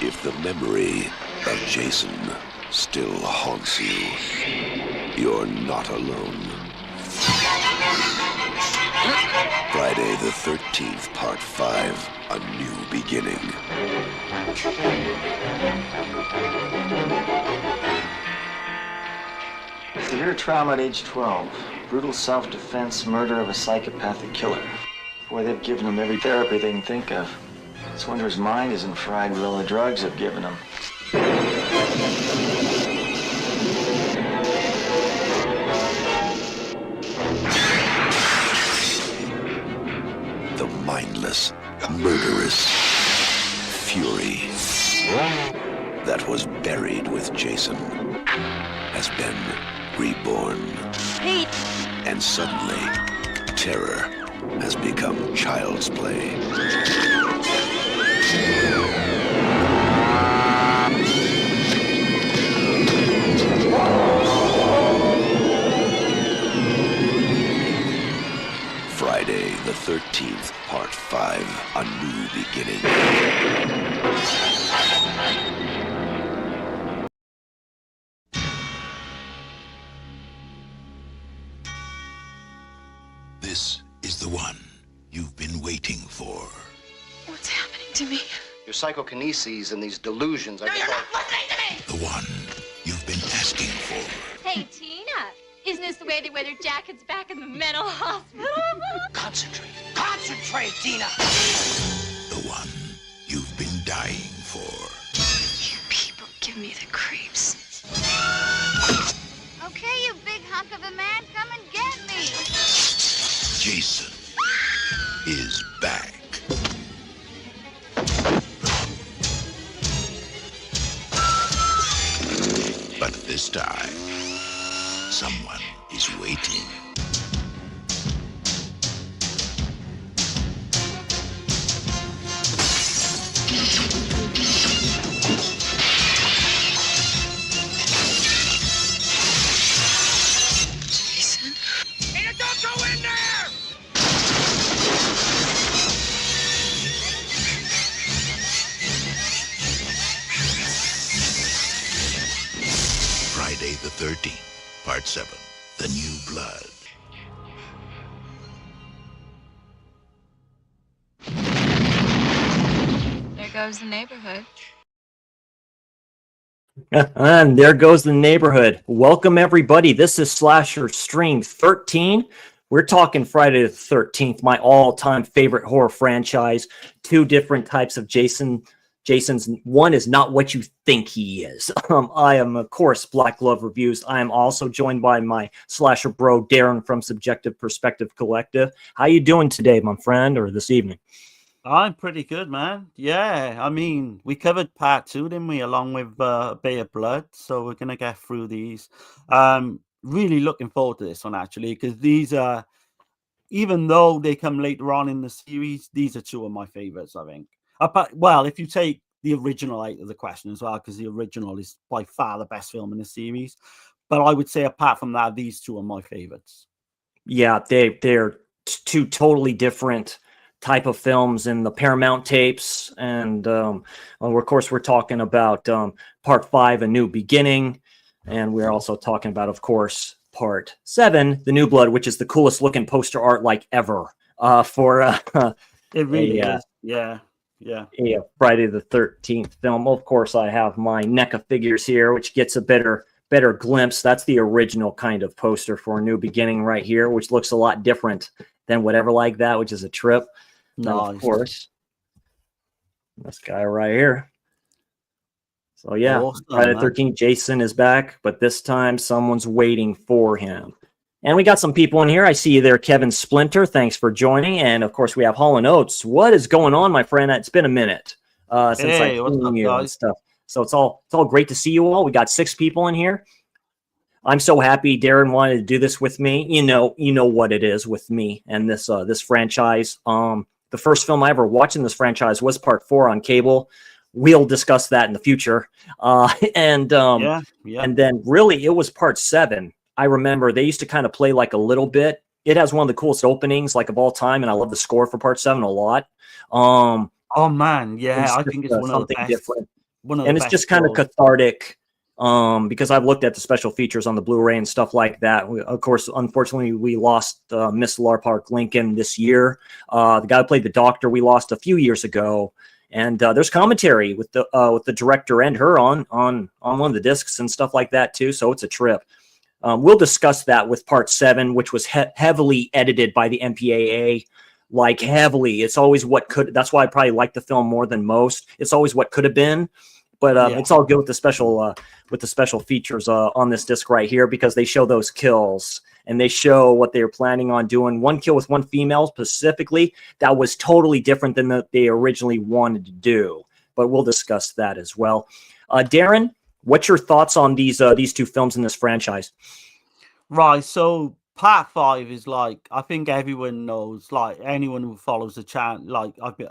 If the memory of Jason still haunts you, you're not alone. Friday the 13th, Part 5, A New Beginning. Severe trauma at age 12. Brutal self-defense, murder of a psychopathic killer. Boy, they've given him every therapy they can think of. It's wonder his mind isn't fried with all the drugs they've given him. The mindless, murderous fury that was buried with Jason has been reborn. Pete! And suddenly, terror has become child's play. Friday the 13th, Part 5, A New Beginning. This is the one you've been waiting for. What's happening to me? Your psychokineses and these delusions are... No, you're not listening to me! The one you've been asking for. Hey, Tina, isn't this the way they wear their jackets back in the mental hospital? Concentrate. Concentrate, Tina! The one you've been dying for. You people give me the creeps. Okay, you big hunk of a man, come and get me! Jason is back. But this time, someone is waiting. Jason? Tina, don't go in there! Friday the 13th, Part 7, The New Blood. There goes the neighborhood. And there goes the neighborhood. Welcome, everybody. This is Slasher Stream 13. We're talking Friday the 13th, my all-time favorite horror franchise. Two different types of Jason's. One is not what you think he is. I am, of course, Black Glove Reviews. I am also joined by my slasher bro, Darren from Subjective Perspective Collective. How you doing today, my friend, or this evening? I'm pretty good, man. Yeah, I mean, we covered part 2, didn't we, along with Bay of Blood, so we're going to get through these. Really looking forward to this one, actually, because these are, even though they come later on in the series, these are two of my favorites, I think. Well, if you take the original out of the question as well, because the original is by far the best film in the series. But I would say, apart from that, these two are my favorites. Yeah, they're two totally different type of films in the Paramount tapes. And of course, we're talking about Part 5, A New Beginning. And we're also talking about, of course, Part 7, The New Blood, which is the coolest looking poster art like ever for it really is. Yeah. A Friday the 13th film. Of course, I have my NECA figures here, which gets a better glimpse. That's the original kind of poster for A New Beginning right here, which looks a lot different than whatever like that, which is a trip. Nice. Of course, this guy right here. So yeah, awesome, Friday the 13th, Jason is back, but this time someone's waiting for him. And we got some people in here. I see you there, Kevin Splinter. Thanks for joining. And of course, we have Hall & Oates. What is going on, my friend? It's been a minute since I've seen you and stuff. So it's all great to see you all. We got 6 people in here. I'm so happy Darren wanted to do this with me. You know what it is with me and this franchise. The first film I ever watched in this franchise was Part 4 on cable. We'll discuss that in the future. And then really it was Part 7. I remember they used to kind of play like a little bit. It has one of the coolest openings like of all time, and I love the score for Part 7 a lot. Oh man, yeah, I think it's one of the best. Different. And it's just kind of cathartic. Because I've looked at the special features on the Blu-ray and stuff like that. Of course, unfortunately, we lost Miss Larpark Lincoln this year. The guy who played the Doctor, we lost a few years ago. And there's commentary with the director and her on one of the discs and stuff like that too. So it's a trip. We'll discuss that with Part 7, which was heavily edited by the MPAA. Like heavily, it's always what could. That's why I probably like the film more than most. It's always what could have been. But it's all good with the special features on this disc right here, because they show those kills and they show what they were planning on doing. One kill with one female specifically that was totally different than they originally wanted to do. But we'll discuss that as well. Darren, what's your thoughts on these 2 films in this franchise? Right. So Part 5 is like, I think everyone knows, like anyone who follows the channel, like I've been,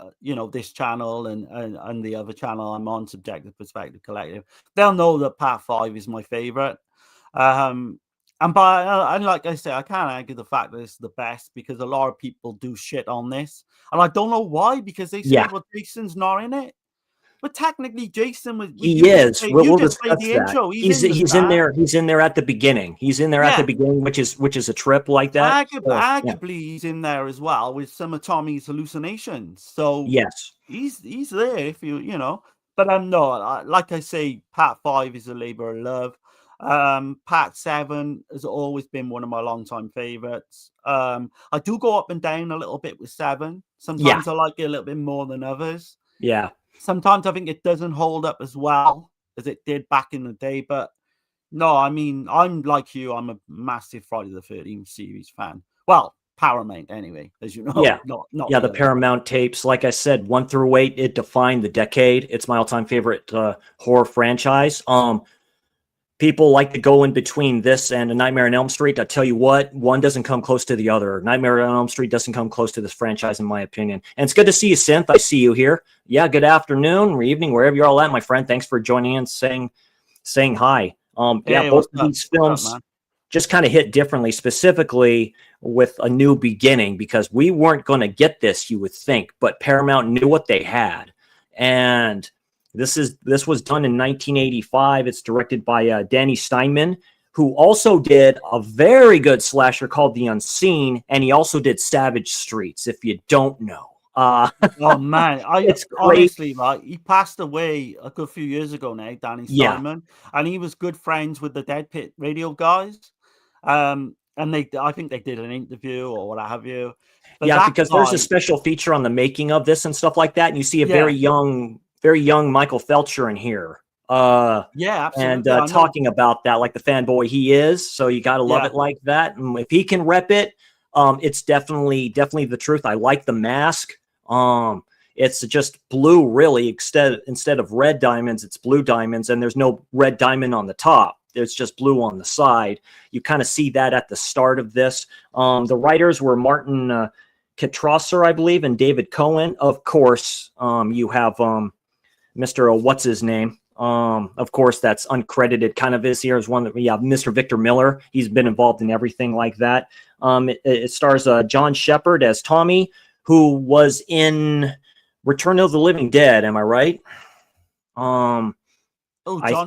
this channel and the other channel I'm on, Subjective Perspective Collective, they'll know that Part 5 is my favorite. And like I say, I can't argue the fact that it's the best, because a lot of people do shit on this, and I don't know why, because they say, well, Jason's not in it. But technically, Jason was. He is. We'll discuss that. Intro. He's in there. He's in there at the beginning. He's in there at the beginning, which is a trip like that. Arguably, he's in there as well with some of Tommy's hallucinations. So yes, he's there if you know. But I'm not. Like I say, Part 5 is a labor of love. Part 7 has always been one of my longtime favorites. I do go up and down a little bit with 7. Sometimes I like it a little bit more than others. Yeah. Sometimes I think it doesn't hold up as well as it did back in the day. But no, I mean, I'm like you. I'm a massive Friday the 13th series fan. Well, Paramount anyway, as you know. Yeah, not the Paramount tapes. Like I said, 1 through 8, it defined the decade. It's my all-time favorite horror franchise. People like to go in between this and A Nightmare on Elm Street. I tell you what, one doesn't come close to the other. Nightmare on Elm Street doesn't come close to this franchise, in my opinion. And it's good to see you, Synth. I see you here. Yeah, good afternoon or evening, wherever you're all at, my friend. Thanks for joining in, saying hi. Both of these films just kind of hit differently, specifically with A New Beginning, because we weren't going to get this, you would think, but Paramount knew what they had. And this was done in 1985. It's directed by Danny Steinman, who also did a very good slasher called The Unseen, and he also did Savage Streets, if you don't know. Oh man, it's honestly, like, he passed away a good few years ago now, Danny Steinman, and he was good friends with the Dead Pit Radio guys. And I think they did an interview or what have you. But because there's a special feature on the making of this and stuff like that, and you see a very young Michael Felcher in here. Absolutely. And talking about that, like the fanboy he is. So you got to love it like that. And if he can rep it, it's definitely the truth. I like the mask. It's just blue, really. Instead of red diamonds, it's blue diamonds, and there's no red diamond on the top. There's just blue on the side. You kind of see that at the start of this. The writers were Martin Kitrosser, I believe, and David Cohen. Of course, you have Mr. What's his name? Of course, that's uncredited. Kind of is here as one that we have Mr. Victor Miller. He's been involved in everything like that. It stars John Shepard as Tommy, who was in Return of the Living Dead. Am I right? John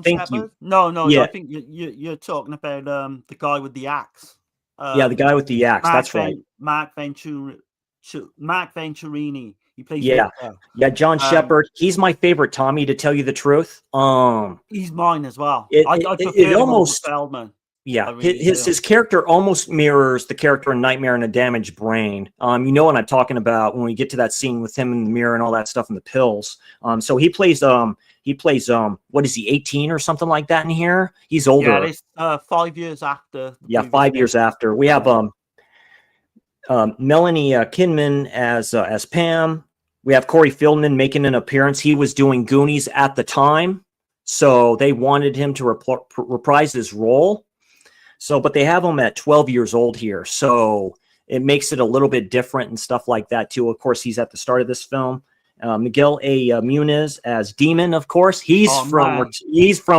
Shepard? No. Yeah. I think you're talking about the guy with the axe. The guy with the axe. That's right. Mark Venturini. He plays. John Shepard. He's my favorite Tommy, to tell you the truth. He's mine as well. It almost Feldman. His character almost mirrors the character in Nightmare on a Damaged Brain. You know what I'm talking about when we get to that scene with him in the mirror and all that stuff in the pills. So he plays what is he, 18 or something like that in here? He's older. Yeah, it's 5 years after. 5 years after. We have Melanie Kinman as Pam. We have Corey Feldman making an appearance. He was doing Goonies at the time. So they wanted him to reprise his role. So, but they have him at 12 years old here. So it makes it a little bit different and stuff like that too. Of course, he's at the start of this film. Miguel A. Muniz as Demon, of course. He's from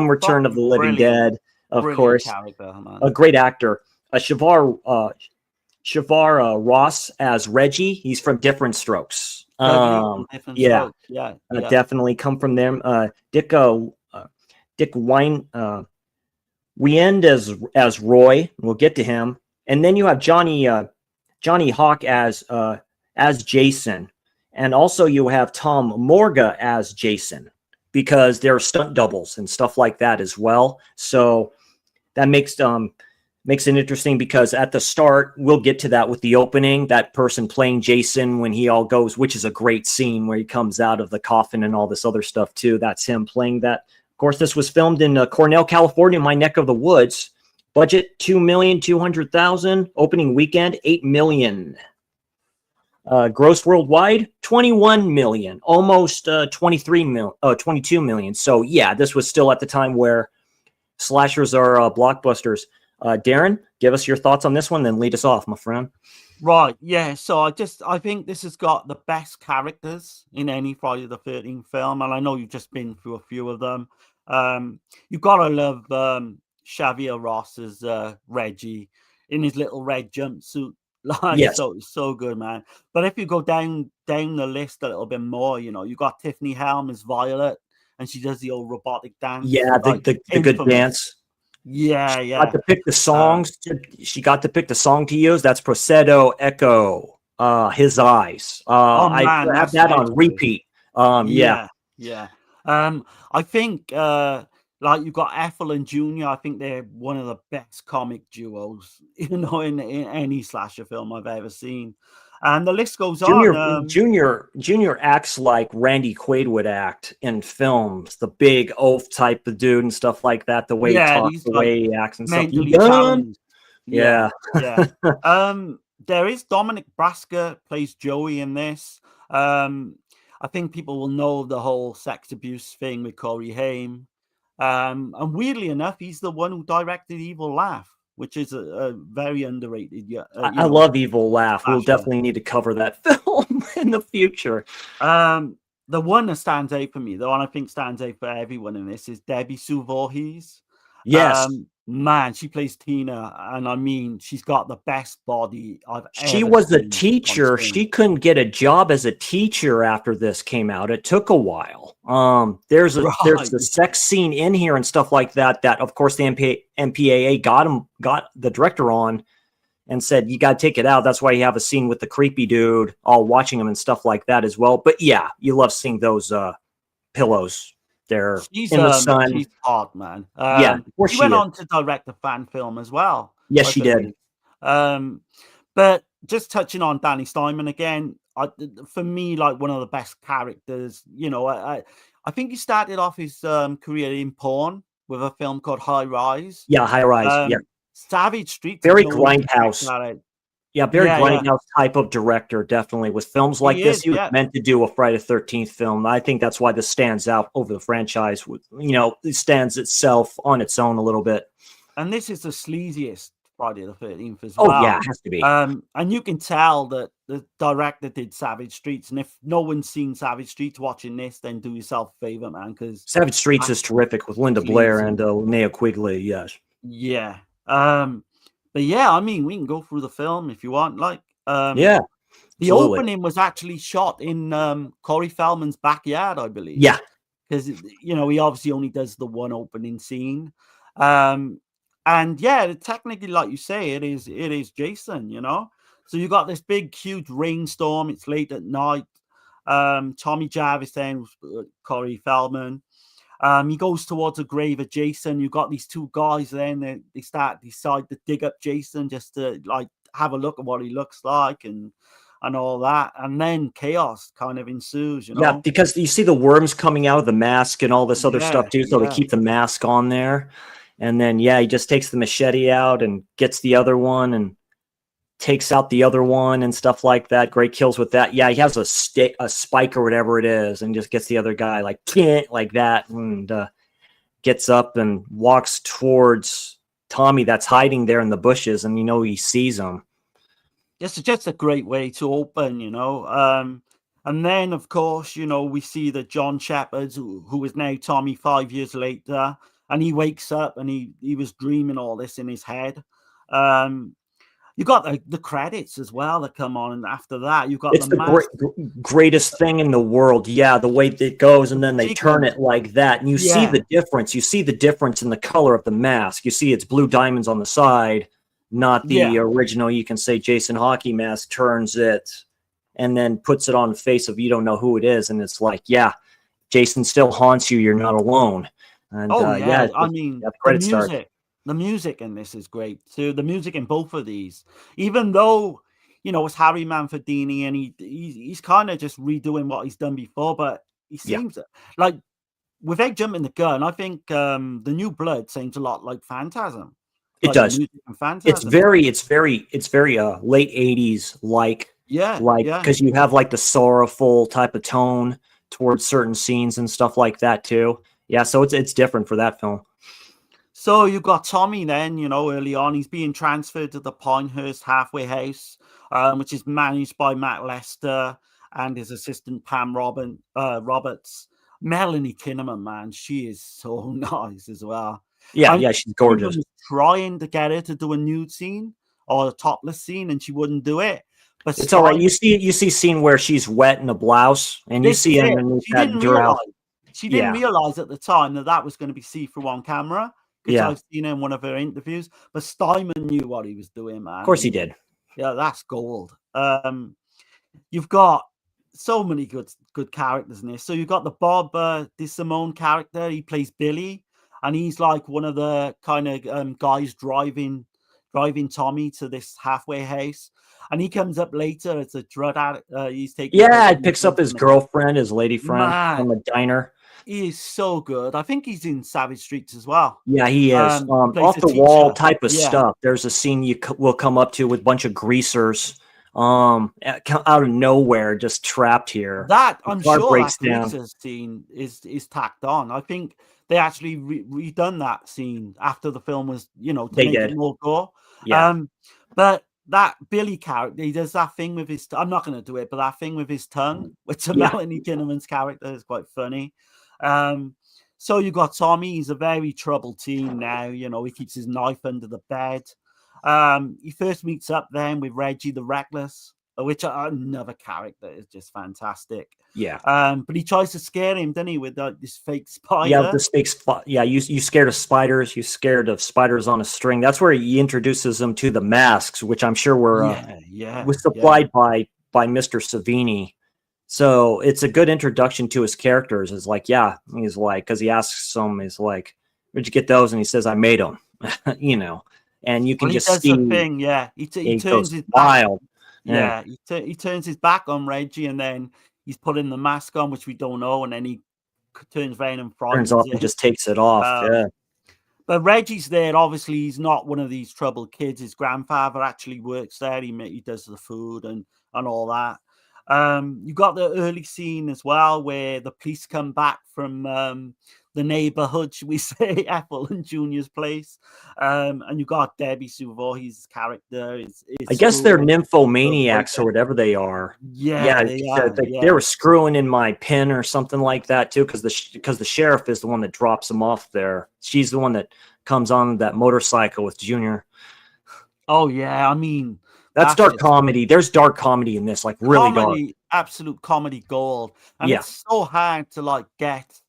Return of the Living Dead, of course. A great actor. Shavar Ross as Reggie. He's from Different Strokes. Definitely come from them. Dick Wiend as Roy. We'll get to him. And then you have Johnny Hawk as Jason. And also you have Tom Morga as Jason, because they're stunt doubles and stuff like that as well. So that makes it interesting, because at the start, we'll get to that with the opening, that person playing Jason when he all goes, which is a great scene where he comes out of the coffin and all this other stuff too. That's him playing that. Of course, this was filmed in Cornell, California, my neck of the woods. Budget $2,200,000. Opening weekend $8 million. Gross worldwide $21 million, almost 22 million. So yeah, this was still at the time where slashers are blockbusters. Darren, give us your thoughts on this one, then lead us off, my friend. Right, yeah. So I think this has got the best characters in any Friday the 13th film, and I know you've just been through a few of them. You've got to love Xavier Ross as Reggie in his little red jumpsuit. Like, yes. so good, man. But if you go down the list a little bit more, you got Tiffany Helm as Violet, and she does the old robotic dance. Yeah, the good dance. Yeah. She got to pick the songs. She got to pick the song to use. That's Proceddo Echo. His Eyes. I have that on repeat. Yeah. I think like you've got Ethel and Junior. I think they're one of the best comic duos, in any slasher film I've ever seen. And the list goes on. Junior acts like Randy Quaid would act in films, the big oaf type of dude and stuff like that. The way he talks, the way he acts and stuff. Yeah. There is Dominic Brasker plays Joey in this. I think people will know the whole sex abuse thing with Corey Haim. And weirdly enough, he's the one who directed Evil Laugh, which is a very underrated. I love Evil Laugh. We'll definitely need to cover that film in the future. The one that stands out for me, the one I think stands out for everyone in this, is Debbie Sue Voorhees. Yes. Man, she plays Tina, and I mean, she's got the best body I've ever She was a seen teacher. on screen. She couldn't get a job as a teacher after this came out. It took a while. There's a sex scene in here and stuff like that. That of course the MPAA got the director on and said you got to take it out. That's why you have a scene with the creepy dude all watching him and stuff like that as well. But yeah, you love seeing those pillows. She's in the sun. She's hot, man. She went on to direct a fan film as well. Yes, she did. But just touching on Danny Steinman again, for me, like one of the best characters. I think he started off his career in porn with a film called High Rise. Yeah, High Rise. Savage Street. Very Grindhouse. Yeah, very Grindhouse type of director, definitely. With films like this, he was meant to do a Friday the 13th film. I think that's why this stands out over the franchise. It stands itself on its own a little bit. And this is the sleaziest Friday the 13th as well. Oh, yeah, it has to be. And you can tell that the director did Savage Streets. And if no one's seen Savage Streets watching this, then do yourself a favor, man. Because Savage Streets is terrific with Linda Blair and Linnea Quigley, yes. Yeah. But yeah, I mean, we can go through the film if you want. The opening was actually shot in Corey Feldman's backyard, I believe. Yeah, because he obviously only does the one opening scene. And yeah, technically, like you say, it is Jason. So you got this big, huge rainstorm. It's late at night. Tommy Jarvis then, Corey Feldman. He goes towards a grave of Jason. You've got these two guys then. They decide to dig up Jason just to have a look at what he looks like and all that. And then chaos kind of ensues, Yeah, because you see the worms coming out of the mask and all this other stuff too. So they keep the mask on there. And then, he just takes the machete out and gets the other one and takes out the other one and stuff like that. Great kills with that. Yeah, he has a spike or whatever it is and just gets the other guy like that. And gets up and walks towards Tommy that's hiding there in the bushes, and he sees him. It's just a great way to open, and then, of course, we see that John Shepherd, who is now Tommy 5 years later, and he wakes up and he was dreaming all this in his head. You got the credits as well that come on, and after that, you got it's the greatest thing in the world. Yeah, the way it goes, and then they turn it like that, and you see the difference. You see the difference in the color of the mask. You see it's blue diamonds on the side, not the original. You can say Jason Hockey mask turns it and then puts it on the face of you don't know who it is, and it's like, yeah, Jason still haunts you. You're not alone. And I mean, the music in this is great too. The music in both of these, even though it's Harry Manfredini and he's kind of just redoing what he's done before, but he seems like, without jumping the gun, I think the New Blood seems a lot like Phantasm. It does. It's very late 80s because you have like the sorrowful type of tone towards certain scenes and stuff like that too. Yeah, so it's different for that film. So you got Tommy then, early on, he's being transferred to the Pinehurst halfway house, which is managed by Matt Lester and his assistant Pam Roberts. Melanie Kinnaman, man, she is so nice as well. Yeah, she's gorgeous. Trying to get her to do a nude scene or a topless scene, and she wouldn't do it. But it's all right. You see scene where she's wet in a blouse, and you see underneath that dress. She didn't realize at the time that was going to be see-through on camera. Because I've seen her in one of her interviews, but Steinman knew what he was doing, man. Of course he did. Yeah, that's gold. You've got so many good characters in this. So you've got the Bob DeSimone character. He plays Billy, and he's like one of the kind of guys driving Tommy to this halfway house. And he comes up later as a drug addict. He's taking it picks up his girlfriend, his lady friend from a diner. He is so good. I think he's in Savage Streets as well. Yeah, he is. Off the wall type of stuff. There's a scene you will come up to with a bunch of greasers out of nowhere, just trapped here. That I'm sure that greasers scene is tacked on. I think they actually redone that scene after the film was, to make it more gore. Yeah. But that Billy character, he does that thing with his. I'm not going to do it, but that thing with his tongue, which Melanie Kinnaman's character is quite funny. So you got Tommy. He's a very troubled teen now. He keeps his knife under the bed. He first meets up then with Reggie the Reckless, which another character is just fantastic. Yeah. But he tries to scare him, doesn't he, with this fake spider? Yeah, this fake spider. Yeah, you scared of spiders. You scared of spiders on a string. That's where he introduces them to the masks, which I'm sure was supplied by Mr. Savini. So it's a good introduction to his characters. He's like, because he asks him, he's like, where'd you get those? And he says, I made them, and you can just see. The thing, he turns his back. Yeah, he turns his back on Reggie, and then he's putting the mask on, which we don't know, and then he turns around and turns off and just takes it off. But Reggie's there. Obviously, he's not one of these troubled kids. His grandfather actually works there. He does the food and all that. You got the early scene as well where the police come back from the neighborhood, should we say, Ethel and Junior's place. And you got Debbie Sue Voorhees' character. I guess they're nymphomaniacs or whatever they are. They were screwing in my pen or something like that too, because the sheriff is the one that drops them off there. She's the one that comes on that motorcycle with Junior. Oh yeah, I mean. That's dark comedy. There's dark comedy in this, like really dark. Absolute comedy gold. And it's so hard to get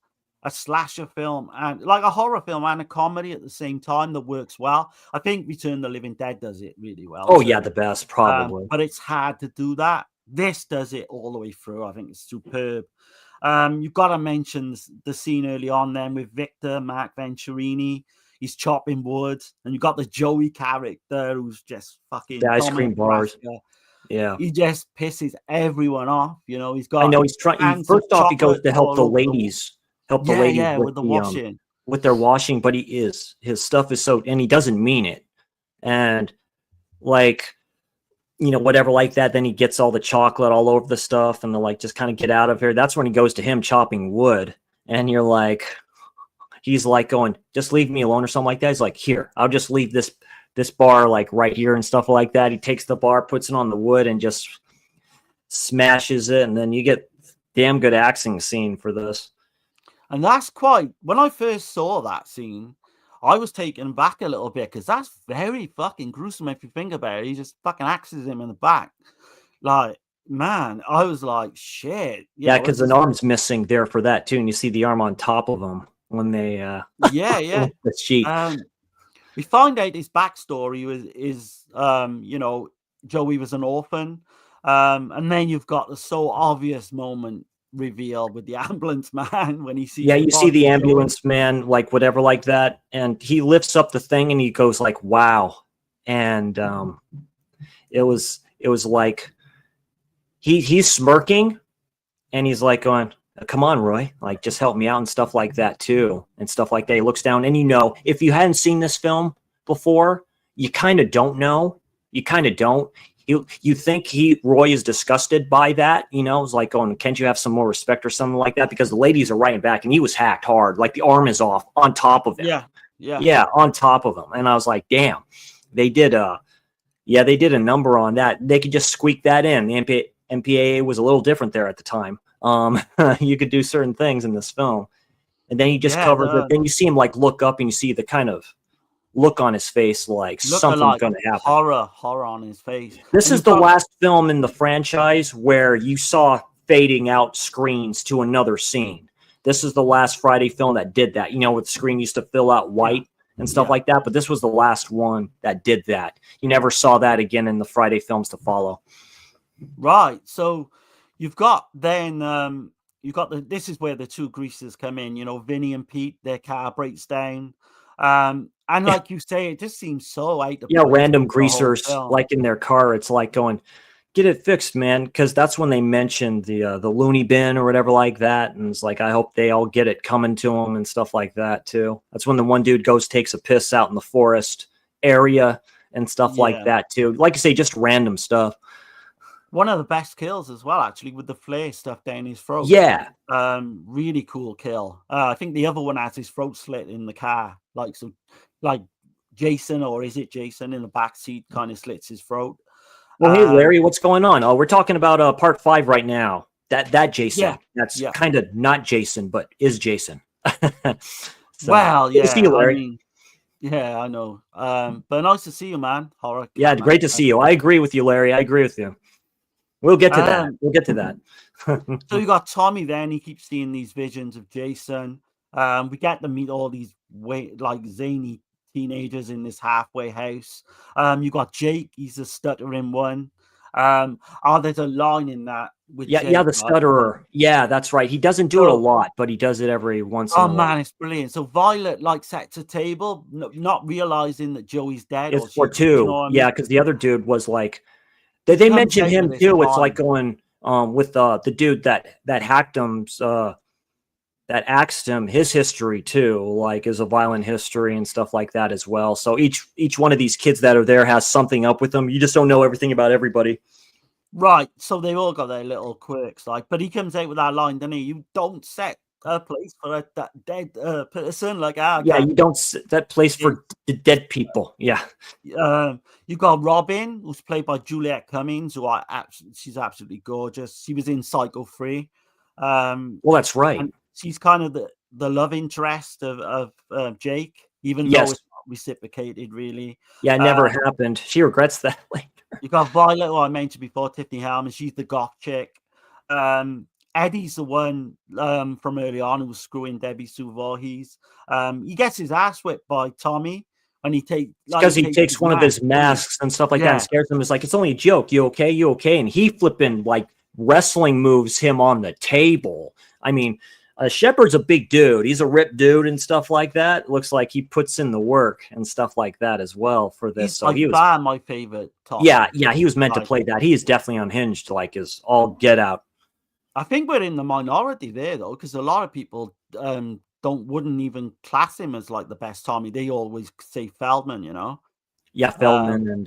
a slasher film and like a horror film and a comedy at the same time that works well. I think Return of the Living Dead does it really well. Oh yeah, the best probably. But it's hard to do that. This does it all the way through. I think it's superb. You've got to mention the scene early on then with Victor Mark Venturini. He's chopping wood, and you got the Joey character who's just fucking the ice cream bars. Yeah, he just pisses everyone off. He's got. I know he's trying. First off, he goes to help the ladies, with the washing, with their washing. But his stuff is so, and he doesn't mean it, and whatever like that. Then he gets all the chocolate all over the stuff, and they're like, just kind of get out of here. That's when he goes to him chopping wood, and you're like. he's like going, just leave me alone or something like that. He's like, here, I'll just leave this bar like right here and stuff like that. He takes the bar, puts it on the wood, and just smashes it, and then you get damn good acting scene for this. And that's quite, when I first saw that scene, I was taken back a little bit because that's very fucking gruesome if you think about it. He just fucking axes him in the back. Like, man, I was like, shit. Yeah, because an arm's missing there for that too, and you see the arm on top of him when they yeah. the sheet. We find out his backstory is you know, Joey was an orphan. And then you've got the so obvious moment reveal with the ambulance man when he sees you see the ambulance man, like whatever, like that, and he lifts up the thing and he goes like, wow. And it was like he's smirking and he's like going, come on, Roy, like just help me out and stuff like that too, and stuff like that. He looks down, and if you hadn't seen this film before, you kind of don't know. You kind of don't. You think Roy is disgusted by that, it's like going, can't you have some more respect or something like that? Because the ladies are writing back, and he was hacked hard, like the arm is off on top of him. Yeah, on top of him. And I was like, damn, they did a number on that. They could just squeak that in. The MPAA was a little different there at the time. You could do certain things in this film, and then he just covers it. Then you see him like look up, and you see the kind of look on his face, like something's going to happen. Horror on his face. This is the last film in the franchise where you saw fading out screens to another scene. This is the last Friday film that did that. With the screen used to fill out white and stuff like that, but this was the last one that did that. You never saw that again in the Friday films to follow. Right. So you've got then this is where the two greasers come in. Vinny and Pete, their car breaks down. And like you say, it just seems so out of place. Random greasers like in their car. It's like going, get it fixed, man. Because that's when they mentioned the loony bin or whatever like that. And it's like, I hope they all get it coming to them and stuff like that too. That's when the one dude takes a piss out in the forest area and stuff like that too. Like I say, just random stuff. One of the best kills as well, actually, with the flare stuff down his throat. Yeah. Really cool kill. I think the other one has his throat slit in the car. Like Jason, or is it Jason in the back seat kind of slits his throat. Well, hey, Larry, what's going on? Oh, we're talking about part 5 right now. That Jason. Yeah. That's kind of not Jason, but is Jason. Well, yeah. See you, Larry. I know. But nice to see you, man. Horror. Yeah, great to see you. I agree with you, Larry. I agree with you. We'll get to that. We'll get to that. So you got Tommy then. He keeps seeing these visions of Jason. We get to meet all these zany teenagers in this halfway house. You got Jake. He's a stuttering one. There's a line in that with Jake, the stutterer. Yeah, that's right. He doesn't do it a lot, but he does it every once in a while. Oh man, it's brilliant. So Violet sets a table, not realizing that Joey's dead. It's for two. Yeah, because the other dude was like, they mentioned him too. It's like going with the dude that hacked him, that axed him, his history too, like is a violent history and stuff like that as well. So each one of these kids that are there has something up with them. You just don't know everything about everybody. Right. So they all got their little quirks, but he comes out with that line, doesn't he? You don't set a place for that dead person, you don't set that place for dead people. Yeah. You got Robin, who's played by Juliette Cummings, she's absolutely gorgeous. She was in Psycho 3. Well, that's right. She's kind of the love interest of Jake, even though it's not reciprocated, really. Yeah, it never happened. She regrets that later. You got Violet, who I mentioned before, Tiffany Helm, and she's the goth chick. Eddie's the one from early on who was screwing Debbie Sue Voorhees. He gets his ass whipped by Tommy. And he takes one of his masks and stuff like that and scares him. It's like, it's only a joke. You okay? You okay? And he flipping wrestling moves him on the table. I mean, Shepard's a big dude. He's a ripped dude and stuff like that. Looks like he puts in the work and stuff like that as well for this. He was my favorite. Tommy. Yeah, he was meant to play that. He is definitely unhinged, is all get out. I think we're in the minority there though, because a lot of people wouldn't even class him as the best Tommy. They always say Feldman, Yeah, Feldman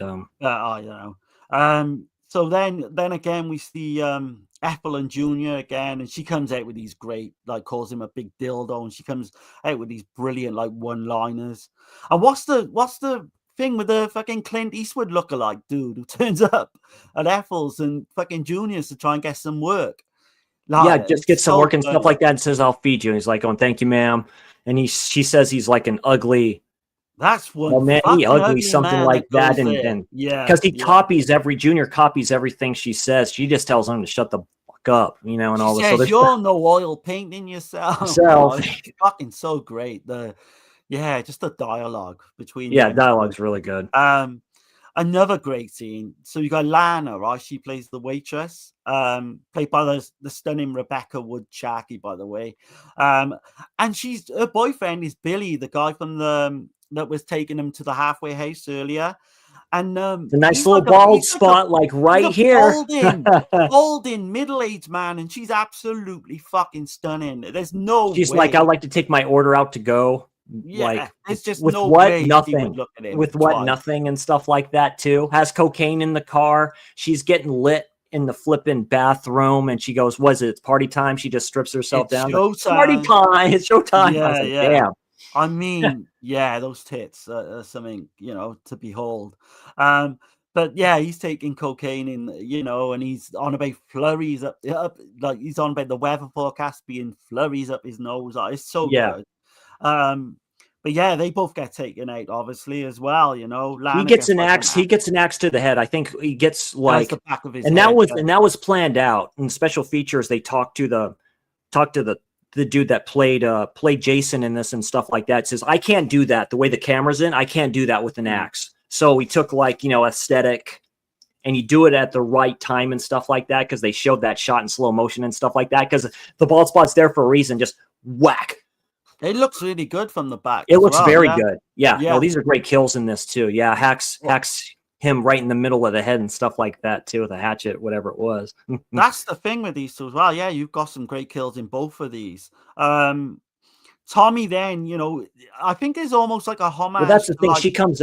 and So then again we see Ethel and Junior again, and she comes out with these great, like, calls him a big dildo, and she comes out with these brilliant, like, one-liners. And what's the thing with the fucking Clint Eastwood lookalike dude who turns up at Ethel's and fucking Junior's to try and get some work? Yeah, Like, just get it's some so work and stuff funny. like that, and says, "I'll feed you." And he's like, "Oh, thank you, ma'am." And she says he's like an ugly, That's well, one man, he fucking ugly ugly something man like that that, goes and there. Yeah, because he yeah. Junior copies everything she says. She just tells him to shut the fuck up, and She all this other says, stuff. "You're no oil painting yourself." So, It's fucking so great. Just the dialogue between yeah, them two. dialogue's really good. Another great scene. So you got Lana, right? She plays the waitress, played by the stunning Rebecca Wood-Sharkey, by the way. And her boyfriend is Billy, the guy from that was taking him to the halfway house earlier. And The nice he's little like bald spot, like he's right a here. balding middle-aged man, and she's absolutely fucking stunning. There's no She's way. like, "I'd like to take my order out to go." Yeah, Like, there's just with no what? way she would Nothing. look at him With what? twice. Nothing and stuff like that too. Has cocaine in the car. She's getting lit in the flipping bathroom, and she goes, "Was it? It's party time?" She just strips herself It's down. Party showtime. time! It's showtime. I was Yeah, like, yeah. "Damn." I mean, yeah, those tits are something, to behold. But yeah, he's taking cocaine and he's on about flurries up, like he's on about the weather forecast being flurries up his nose. It's so Yeah. good. But yeah, they both get taken out, obviously, as well. He Lana gets gets an like axe. He gets an axe to the head. I think he gets that's like, the back of his and head. that was planned out. In special features, they talked to the dude that played Jason in this and stuff like that. It says, "I can't do that. The way the camera's in, I can't do that with an axe." So we took like, aesthetic, and you do it at the right time and stuff like that, because they showed that shot in slow motion and stuff like that, because the bald spot's there for a reason. Just whack. It looks really good from the back. It as looks well, very yeah. good. Yeah. Yeah. No, these are great kills in this too. Yeah. Hacks him right in the middle of the head and stuff like that too, with a hatchet, whatever it was. That's the thing with these two as well. Yeah, you've got some great kills in both of these. Tommy, then, I think there's almost like a homage. Well, that's the to, thing. like, She comes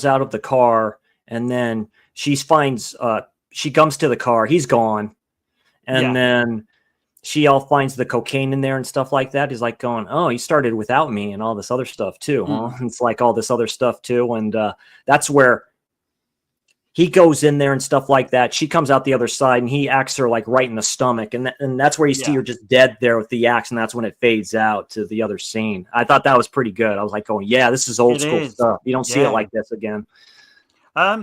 out of the car, and then she comes to the car. He's gone. And then she all finds the cocaine in there and stuff like that. He's like going, "Oh, he started without me," and all this other stuff too. Huh? It's like all this other stuff too. And that's where he goes in there and stuff like that. She comes out the other side, and he axes her like right in the stomach. And that's where you see her just dead there with the axe. And that's when it fades out to the other scene. I thought that was pretty good. I was like going, "Yeah, this is old school stuff. You don't see it like this again."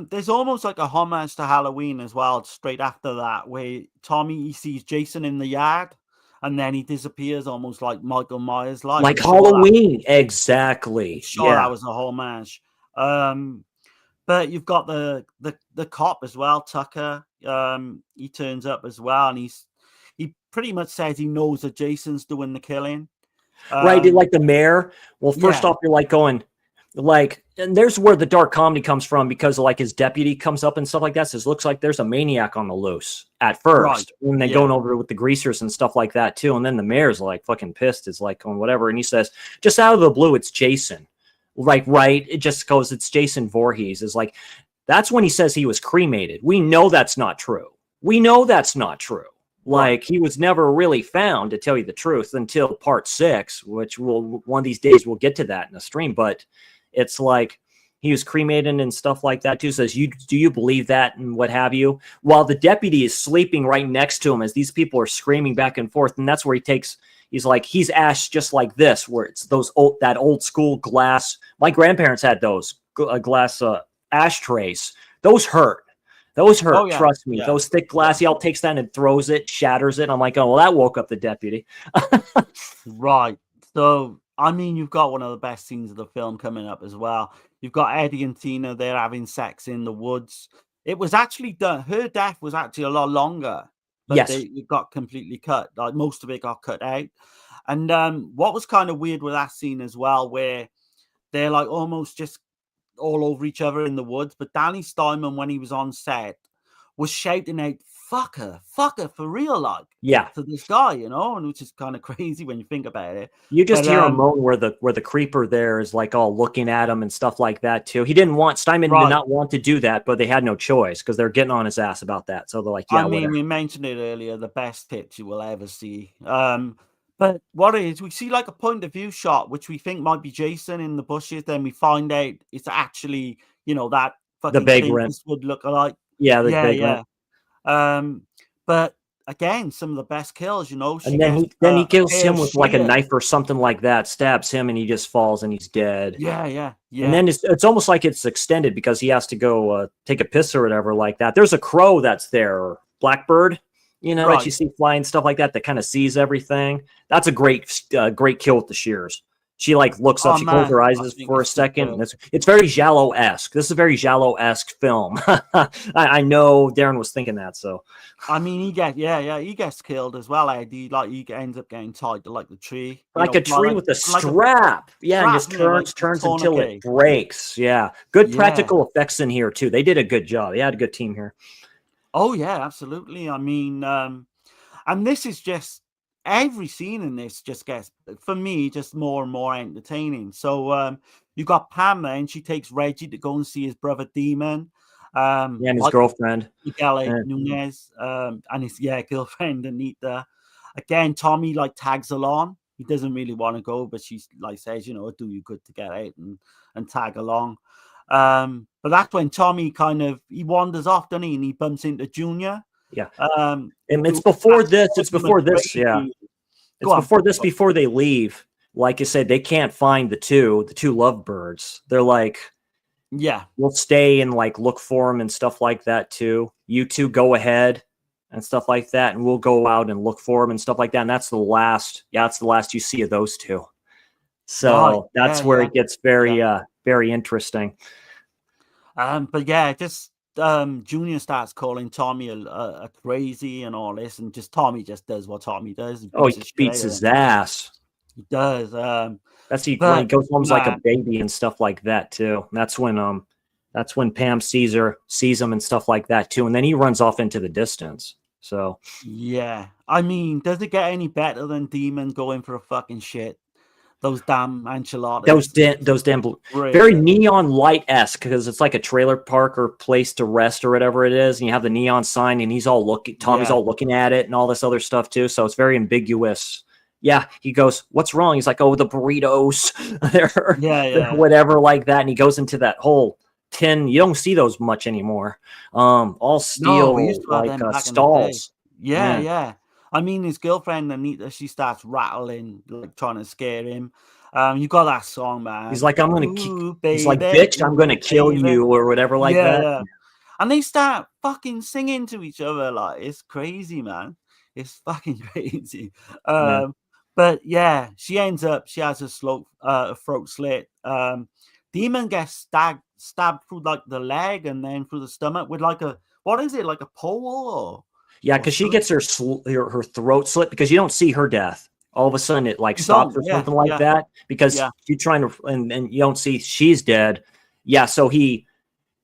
There's almost like a homage to Halloween as well, straight after that, where Tommy sees Jason in the yard, and then he disappears, almost like Michael Myers, like Halloween. Exactly. That was a homage. But you've got the cop as well, Tucker. He turns up as well, and he pretty much says he knows that Jason's doing the killing. Right, like the mayor. Well, first off, you're like going, like, and there's where the dark comedy comes from, because like his deputy comes up and stuff like that, says, "Looks like there's a maniac on the loose" at first, and then going over with the greasers and stuff like that too. And then the mayor's like fucking pissed, is like going whatever, and he says, just out of the blue, "It's Jason." Like, right, it just goes, "It's Jason Voorhees." Is like, that's when he says he was cremated. We know that's not true. Like, he was never really found, to tell you the truth, until part 6, which one of these days we'll get to that in the stream. But it's like, he was cremated and stuff like that too. Says, do you believe that, and what have you? While the deputy is sleeping right next to him as these people are screaming back and forth. And that's where he's ash just like this, where it's that old school glass. My grandparents had those glass ashtrays. Those hurt. Oh, yeah. Trust me. Those thick glass. He all takes that and throws it, shatters it. I'm like, oh, well, that woke up the deputy. Right. So, I mean, you've got one of the best scenes of the film coming up as well. You've got Eddie and Tina, they're having sex in the woods. It was actually done. Her death was actually a lot longer, but it got completely cut. Like, most of it got cut out. And what was kind of weird with that scene as well, where they're like almost just all over each other in the woods. But Danny Steinman, when he was on set, was shouting out fuck her for real, like, Yeah. to this guy, and which is kind of crazy when you think about it. You just But, hear a moan where the creeper there is like all looking at him and stuff like that too. Steinman did Right. not want to do that, but they had no choice because they're getting on his ass about that. So they're like, yeah, I mean, whatever. we mentioned it earlier, the best pitch you will ever see. But what it is, we see like a point of view shot, which we think might be Jason in the bushes. Then we find out it's actually, that fucking vagrant. Clint Eastwood look alike. Yeah, the Yeah. vagrant. But again, some of the best kills, she And then gets, he kills pair him of with like a shears. knife or something like that, stabs him, and he just falls and he's dead. Yeah. And then it's almost like it's extended because he has to go take a piss or whatever like that. There's a crow that's there, or blackbird, that Right. you see flying, stuff like that kind of sees everything. That's a great kill with the shears. She like looks up, Oh, she closes her eyes I think for a it's so second. good. It's very Giallo-esque. This is a very Giallo-esque film. I know Darren was thinking that. So I mean, he gets killed as well. Eddie, like he ends up getting tied to like the tree, like a tree with a strap. Yeah, and just strap, turns like until tourniquet. it breaks. Yeah. Good Yeah. practical effects in here too. They did a good job. They had a good team here. Oh yeah, absolutely. I mean, and this is just every scene in this just gets, for me, just more and more entertaining. So you got Pam there, and she takes Reggie to go and see his brother Demon. Yeah, and his like girlfriend. Miguel Yeah. Nunez, and his girlfriend Anita. Again, Tommy like tags along. He doesn't really want to go, but she's like says, it'd do you good to get out and tag along. But that's when Tommy he wanders off, doesn't he? And he bumps into Junior. Yeah. And it's before this. It's before this. Yeah. It's before this, before they leave. Like I said, they can't find the two lovebirds. They're like, yeah, we'll stay and like look for them and stuff like that too. You two go ahead and stuff like that, and we'll go out and look for them and stuff like that. And that's the last. Yeah, that's the last you see of those two. So that's where it gets very very interesting. But yeah, just Junior starts calling Tommy a crazy and all this, and just Tommy just does what Tommy does. He beats his ass. He does. That's when he goes home like a baby and stuff like that too. And that's when Pam sees him and stuff like that too. And then he runs off into the distance. So yeah, I mean, does it get any better than Demon going for a fucking shit? Those damn enchiladas. Those damn very neon light-esque, because it's like a trailer park or place to rest or whatever it is, and you have the neon sign, and Tommy's all looking at it and all this other stuff too. So it's very ambiguous. Yeah, he goes, "What's wrong?" He's like, "Oh, the burritos." They're whatever like that, and he goes into that whole tin. You don't see those much anymore. All steel, like stalls. Yeah. I mean, his girlfriend Anita, she starts rattling, like trying to scare him. You got that song, man. He's like, "I'm gonna keep." He's like, "Bitch, I'm gonna kill you," or whatever like that. Yeah. And they start fucking singing to each other, like it's crazy, man. It's fucking crazy. But yeah, she has a throat slit. Demon gets stabbed through like the leg and then through the stomach with like a pole or. Yeah, because she gets her throat slit because you don't see her death. All of a sudden, it like stops or something like that because she's trying to, and you don't see she's dead. Yeah, so he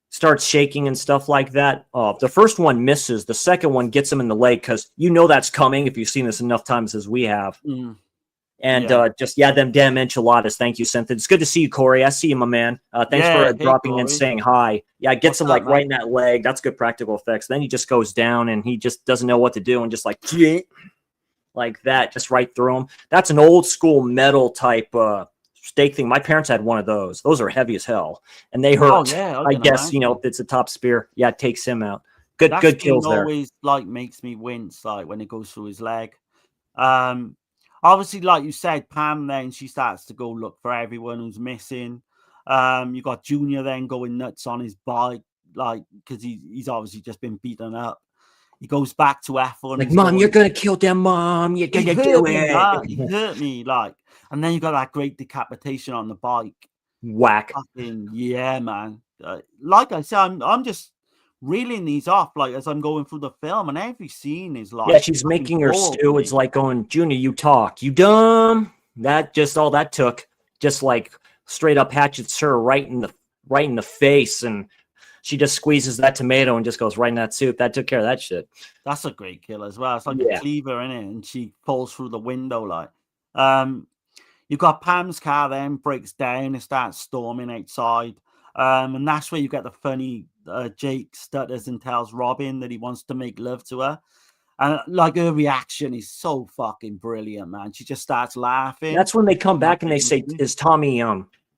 starts shaking and stuff like that. The first one misses. The second one gets him in the leg because that's coming if you've seen this enough times as we have. And them damn enchiladas. Thank you, Cynthia. It's good to see you, Corey. I see you, my man. Thanks for dropping in and saying hi. Yeah, it gets him like right in that leg. That's good practical effects. Then he just goes down and he just doesn't know what to do and just like that, just right through him. That's an old school metal type stake thing. My parents had one of those. Those are heavy as hell and they hurt. I guess if it's a top spear. Yeah, it takes him out. Good kills there. Always like makes me wince like when it goes through his leg. Obviously, like you said, Pam then she starts to go look for everyone who's missing. You got Junior then going nuts on his bike, like because he's obviously just been beaten up. He goes back to Ethel and like, "Mom, you're gonna kill them, Mom. You're gonna do it." He hurt me, like, and then you got that great decapitation on the bike. Whack. Fucking yeah, man. Like I said, I'm just reeling these off like as I'm going through the film, and every scene is like she's making her stew. It's like going, "Junior, you talk, you dumb." That just all that took, just like straight up hatchets her right in the face, and she just squeezes that tomato and just goes right in that soup. That took care of that shit. That's a great kill as well. It's like Yeah. a cleaver in it, and she falls through the window. Like, you got Pam's car then breaks down and starts storming outside. And that's where you get the funny Jake stutters and tells Robin that he wants to make love to her. And like her reaction is so fucking brilliant, man. She just starts laughing. That's when they come back and they say, "Is Tommy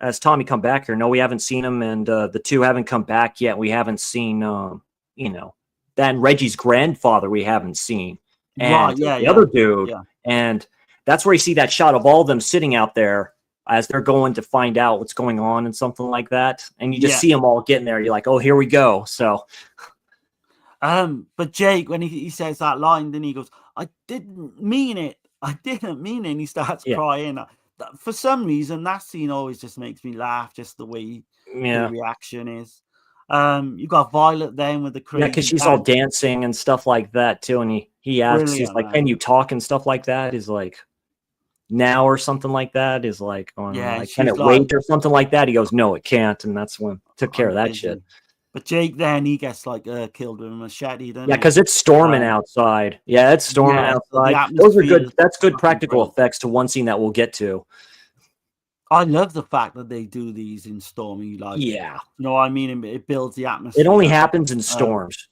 has Tommy come back here?" No, we haven't seen him, and the two haven't come back yet. We haven't seen that Reggie's grandfather we haven't seen, and Right, yeah, the other dude, yeah. and that's where you see that shot of all of them sitting out there as they're going to find out what's going on and something like that, and you just see them all getting there. You're like, oh, here we go. So. But Jake, when he says that line, then he goes, "I didn't mean it. I didn't mean it." And he starts crying. For some reason, that scene always just makes me laugh, just the way the reaction is. You got Violet then with the crazy. Yeah, because she's all dancing and stuff like that too. And he asks, he's like, "Can you talk?" and stuff like that. Is like now or something like that. Is like, can it wait or something like that? He goes, "No, it can't." And that's when took care of that shit. But Jake then he gets like killed with a machete. Yeah, because it's storming outside. Yeah, it's storming outside. Those are good. That's good practical effects to one scene that we'll get to. I love the fact that they do these in stormy, like, you know what I mean? It builds the atmosphere. It only happens in storms.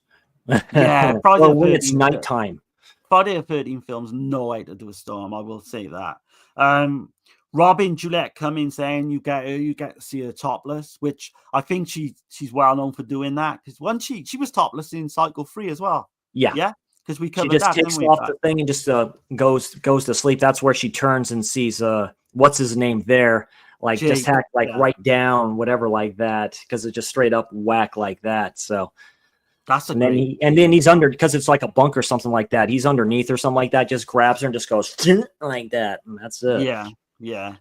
Yeah, or when it's nighttime. Friday the 13th films know how to do a storm. I will say that. Robin Juliet Cummings saying you get to see her topless, which I think she's well known for doing that because once she was topless in Cycle 3 as well. Yeah, because we covered she just that, takes off the thing and just goes to sleep. That's where she turns and sees what's his name there, like Jake, just hack like right down whatever like that because it just straight up whack like that. So that's and then he's under because it's like a bunk or something like that. He's underneath or something like that. Just grabs her and just goes like that, and that's it. Yeah.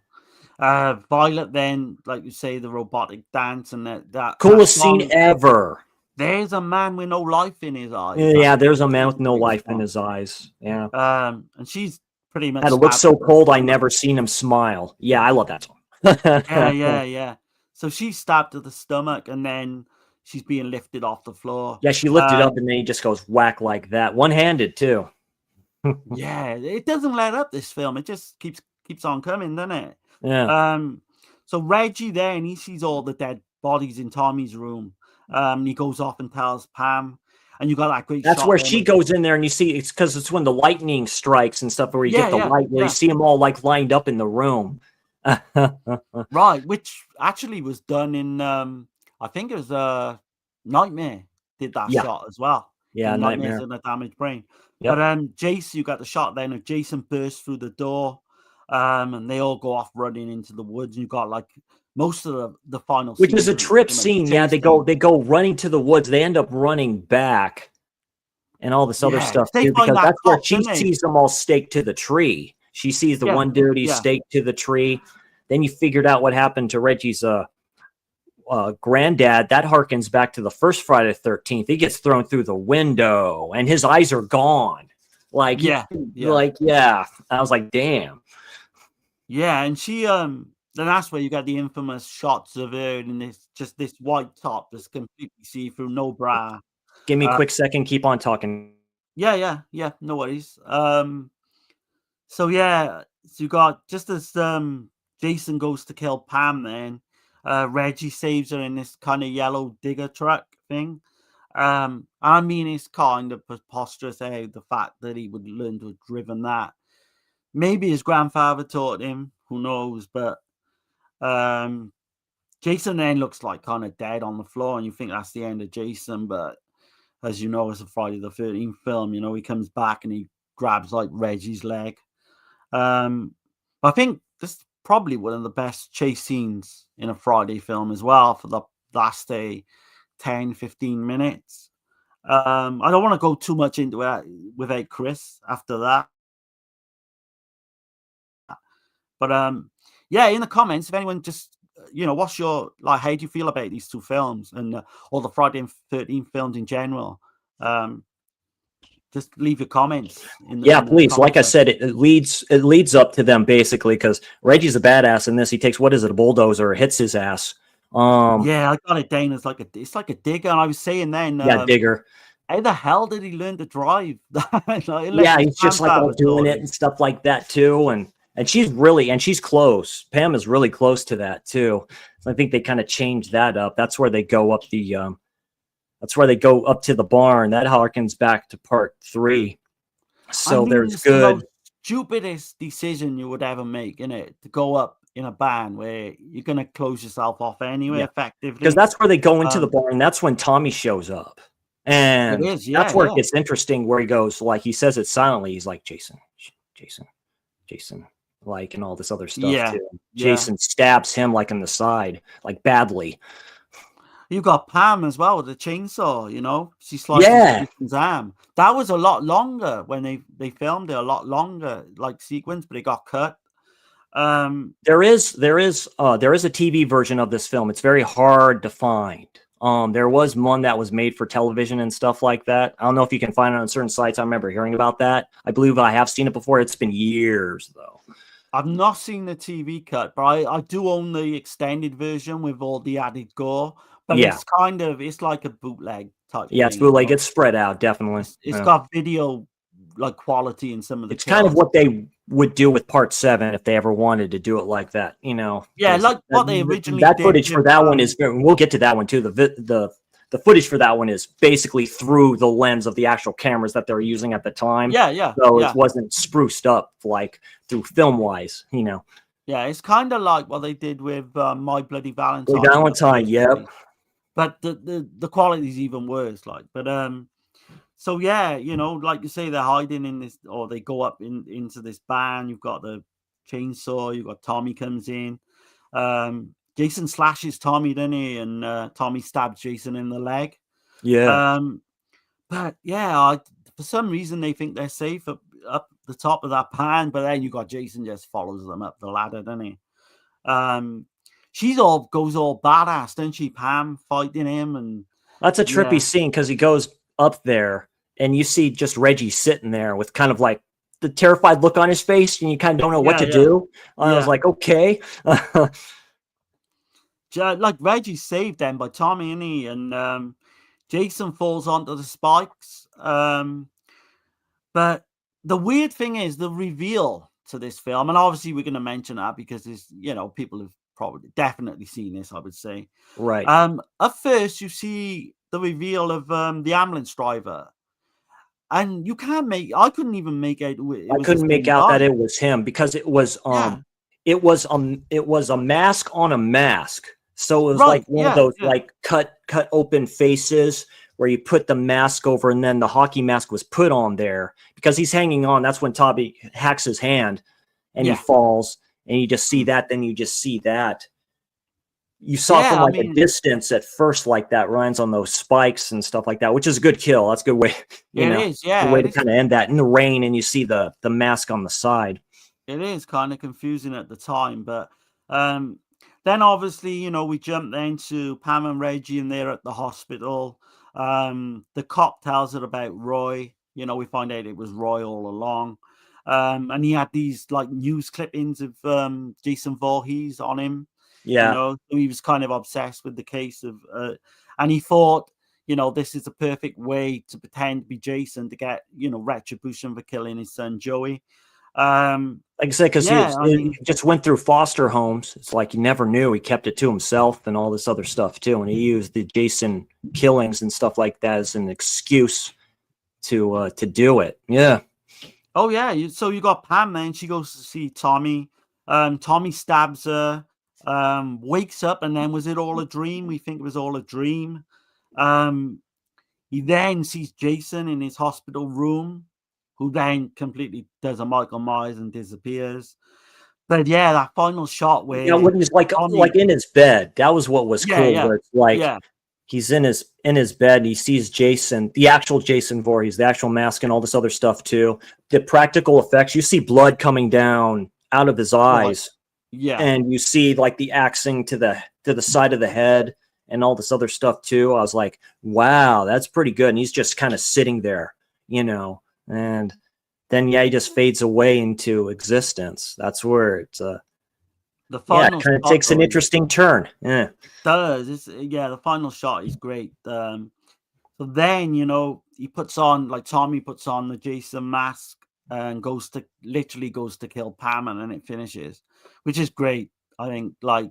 Violet then, like you say, the robotic dance and that coolest scene ever. There's a man with no life in his eyes. Yeah, there's a man with no life in his eyes. Yeah. And she's pretty much. And it looks so cold. I never seen him smile. Yeah, I love that song. yeah. So she's stabbed to the stomach, and then she's being lifted off the floor. Yeah, she lifted up, and then he just goes whack like that, one-handed too. Yeah, it doesn't let up this film. It just keeps on coming, doesn't it? Yeah. So Reggie then he sees all the dead bodies in Tommy's room. He goes off and tells Pam, and you got that great. That's where she goes in there, and you see it's because it's when the lightning strikes and stuff, where you get the light, where you see them all like lined up in the room. Right, which actually was done in I think it was Nightmare did that shot as well. Yeah, Nightmare and a damaged brain. Yep. But Jason, you got the shot then of Jason bursts through the door. And they all go off running into the woods. You got like most of the final, which is a trip scene. Yeah, they go running to the woods. They end up running back, and all this other stuff too, because that's where she sees them all staked to the tree. She sees the one dude he's staked to the tree. Then you figured out what happened to Reggie's granddad. That harkens back to the first Friday the 13th. He gets thrown through the window, and his eyes are gone. Like I was like, damn. Yeah, and she then that's where you got the infamous shots of her in this white top that's completely see-through, no bra. Give me a quick second, keep on talking. Yeah, no worries. So you got just as Jason goes to kill Pam then, Reggie saves her in this kind of yellow digger truck thing. I mean, it's kind of preposterous, the fact that he would learn to have driven that. Maybe his grandfather taught him, who knows, but Jason then looks like kind of dead on the floor, and you think that's the end of Jason, but as you know, it's a Friday the 13th film, you know, he comes back and he grabs like Reggie's leg. I think this is probably one of the best chase scenes in a Friday film as well for the last 10-15 minutes. I don't want to go too much into it without Chris after that. But in the comments, if anyone just what's your how do you feel about these two films and all the Friday and 13th films in general? Just leave your comments. Please. Like I said, it leads up to them basically because Reggie's a badass in this. He takes a bulldozer, hits his ass Yeah, I got it down as it's like a digger. And I was saying then, Yeah, Digger. how the hell did he learn to drive? Like, unless Yeah, his he's just like grandpa all was doing taught it him. and stuff like that too. And she's close. Pam is really close to that too. So I think they kind of changed that up. That's where they go up to the barn. That harkens back to part 3. I So mean, there's it's the good. most stupidest decision you would ever make, innit? To go up in a band where you're gonna close yourself off anyway, Yeah. Because effectively. that's where they go into the Um, barn. That's when Tommy shows up. it And is, that's yeah, where it yeah, gets interesting, where he goes, like, he says it silently. He's like, Jason, Jason, Jason, like, and all this other stuff yeah, too. yeah. Jason stabs him like in the side, like badly. You got Pam as well with the chainsaw, she slices Yeah. Jason's arm. That was a lot longer when they filmed it, a lot longer, like sequence, but it got cut. There is a TV version of this film. It's very hard to find. There was one that was made for television and stuff like that. I don't know if you can find it on certain sites. I remember hearing about that. I believe I have seen it before. It's been years though. I've not seen the TV cut, but I do own the extended version with all the added gore. But Yeah. it's like a bootleg type Yeah, it's thing. like it's spread out, definitely. It's Yeah. got video like quality in some of the It's kind of kills. what they would do with part 7 if they ever wanted to do it like that, Yeah, like what they originally that did footage for with, that one is, we'll get to that one too. The footage for that one is basically through the lens of the actual cameras that they were using at the time. yeah, So yeah. it wasn't spruced up like through film wise, Yeah, it's kind of like what they did with My Bloody Valentine. Valentine, yep. But the quality is even worse. So yeah, like you say, they're hiding in this, or they go up into this barn. You've got the chainsaw. You've got Tommy comes in. Jason slashes Tommy, doesn't he? And Tommy stabs Jason in the leg. Yeah. But yeah, for some reason they think they're safe up the top of that pan. But then you got Jason just follows them up the ladder, doesn't he? She goes all badass, doesn't she? Pam fighting him, and That's a trippy scene because he goes up there and you see just Reggie sitting there with kind of like the terrified look on his face, and you kind of don't know what to do. I was like, okay. Like Reggie's saved then by Tommy, and and Jason falls onto the spikes. But the weird thing is the reveal to this film, and obviously we're going to mention that because there's, people have probably definitely seen this, I would say. Right. At first you see the reveal of the ambulance driver, and I couldn't even make out. I couldn't make out that it was him because it was it was a mask on a mask. So it was like one of those like cut open faces where you put the mask over, and then the hockey mask was put on there because he's hanging on. That's when Tommy hacks his hand and he falls, and you just see that. Then you just see that. You saw from a distance at first, like that runs on those spikes and stuff like that, which is a good kill. That's a good way, good way to kind of end that in the rain, and you see the mask on the side. It is kind of confusing at the time, but then obviously, we jump then to Pam and Reggie, and they're at the hospital. The cop tells her about Roy. We find out it was Roy all along. And he had these like news clippings of Jason Voorhees on him. Yeah. So he was kind of obsessed with the case of, and he thought, this is a perfect way to pretend to be Jason to get, retribution for killing his son Joey. Like I said, because he just went through foster homes. It's like he never knew. He kept it to himself and all this other stuff too. And he used the Jason killings and stuff like that as an excuse to do it. Yeah. Oh yeah. So you got Pam, then she goes to see Tommy. Tommy stabs her. Wakes up, and then was it all a dream? We think it was all a dream. He then sees Jason in his hospital room, who then completely does a Michael Myers and disappears. But yeah, that final shot where when he's like in his bed, that was what was cool. Yeah. Where it's like he's in his bed, and he sees Jason, the actual Jason Voorhees, the actual mask, and all this other stuff too. The practical effects, you see blood coming down out of his eyes. Yeah, and you see like the axing to the side of the head and all this other stuff too. I was like, wow, that's pretty good. And he's just kind of sitting there, and then he just fades away into existence. That's where it's The Yeah, it final kind of shot, takes an though, interesting turn. Yeah. does. Yeah, the final shot is great. So then, he puts on, like Tommy puts on the Jason mask and literally goes to kill Pam, and then it finishes, which is great. I think, like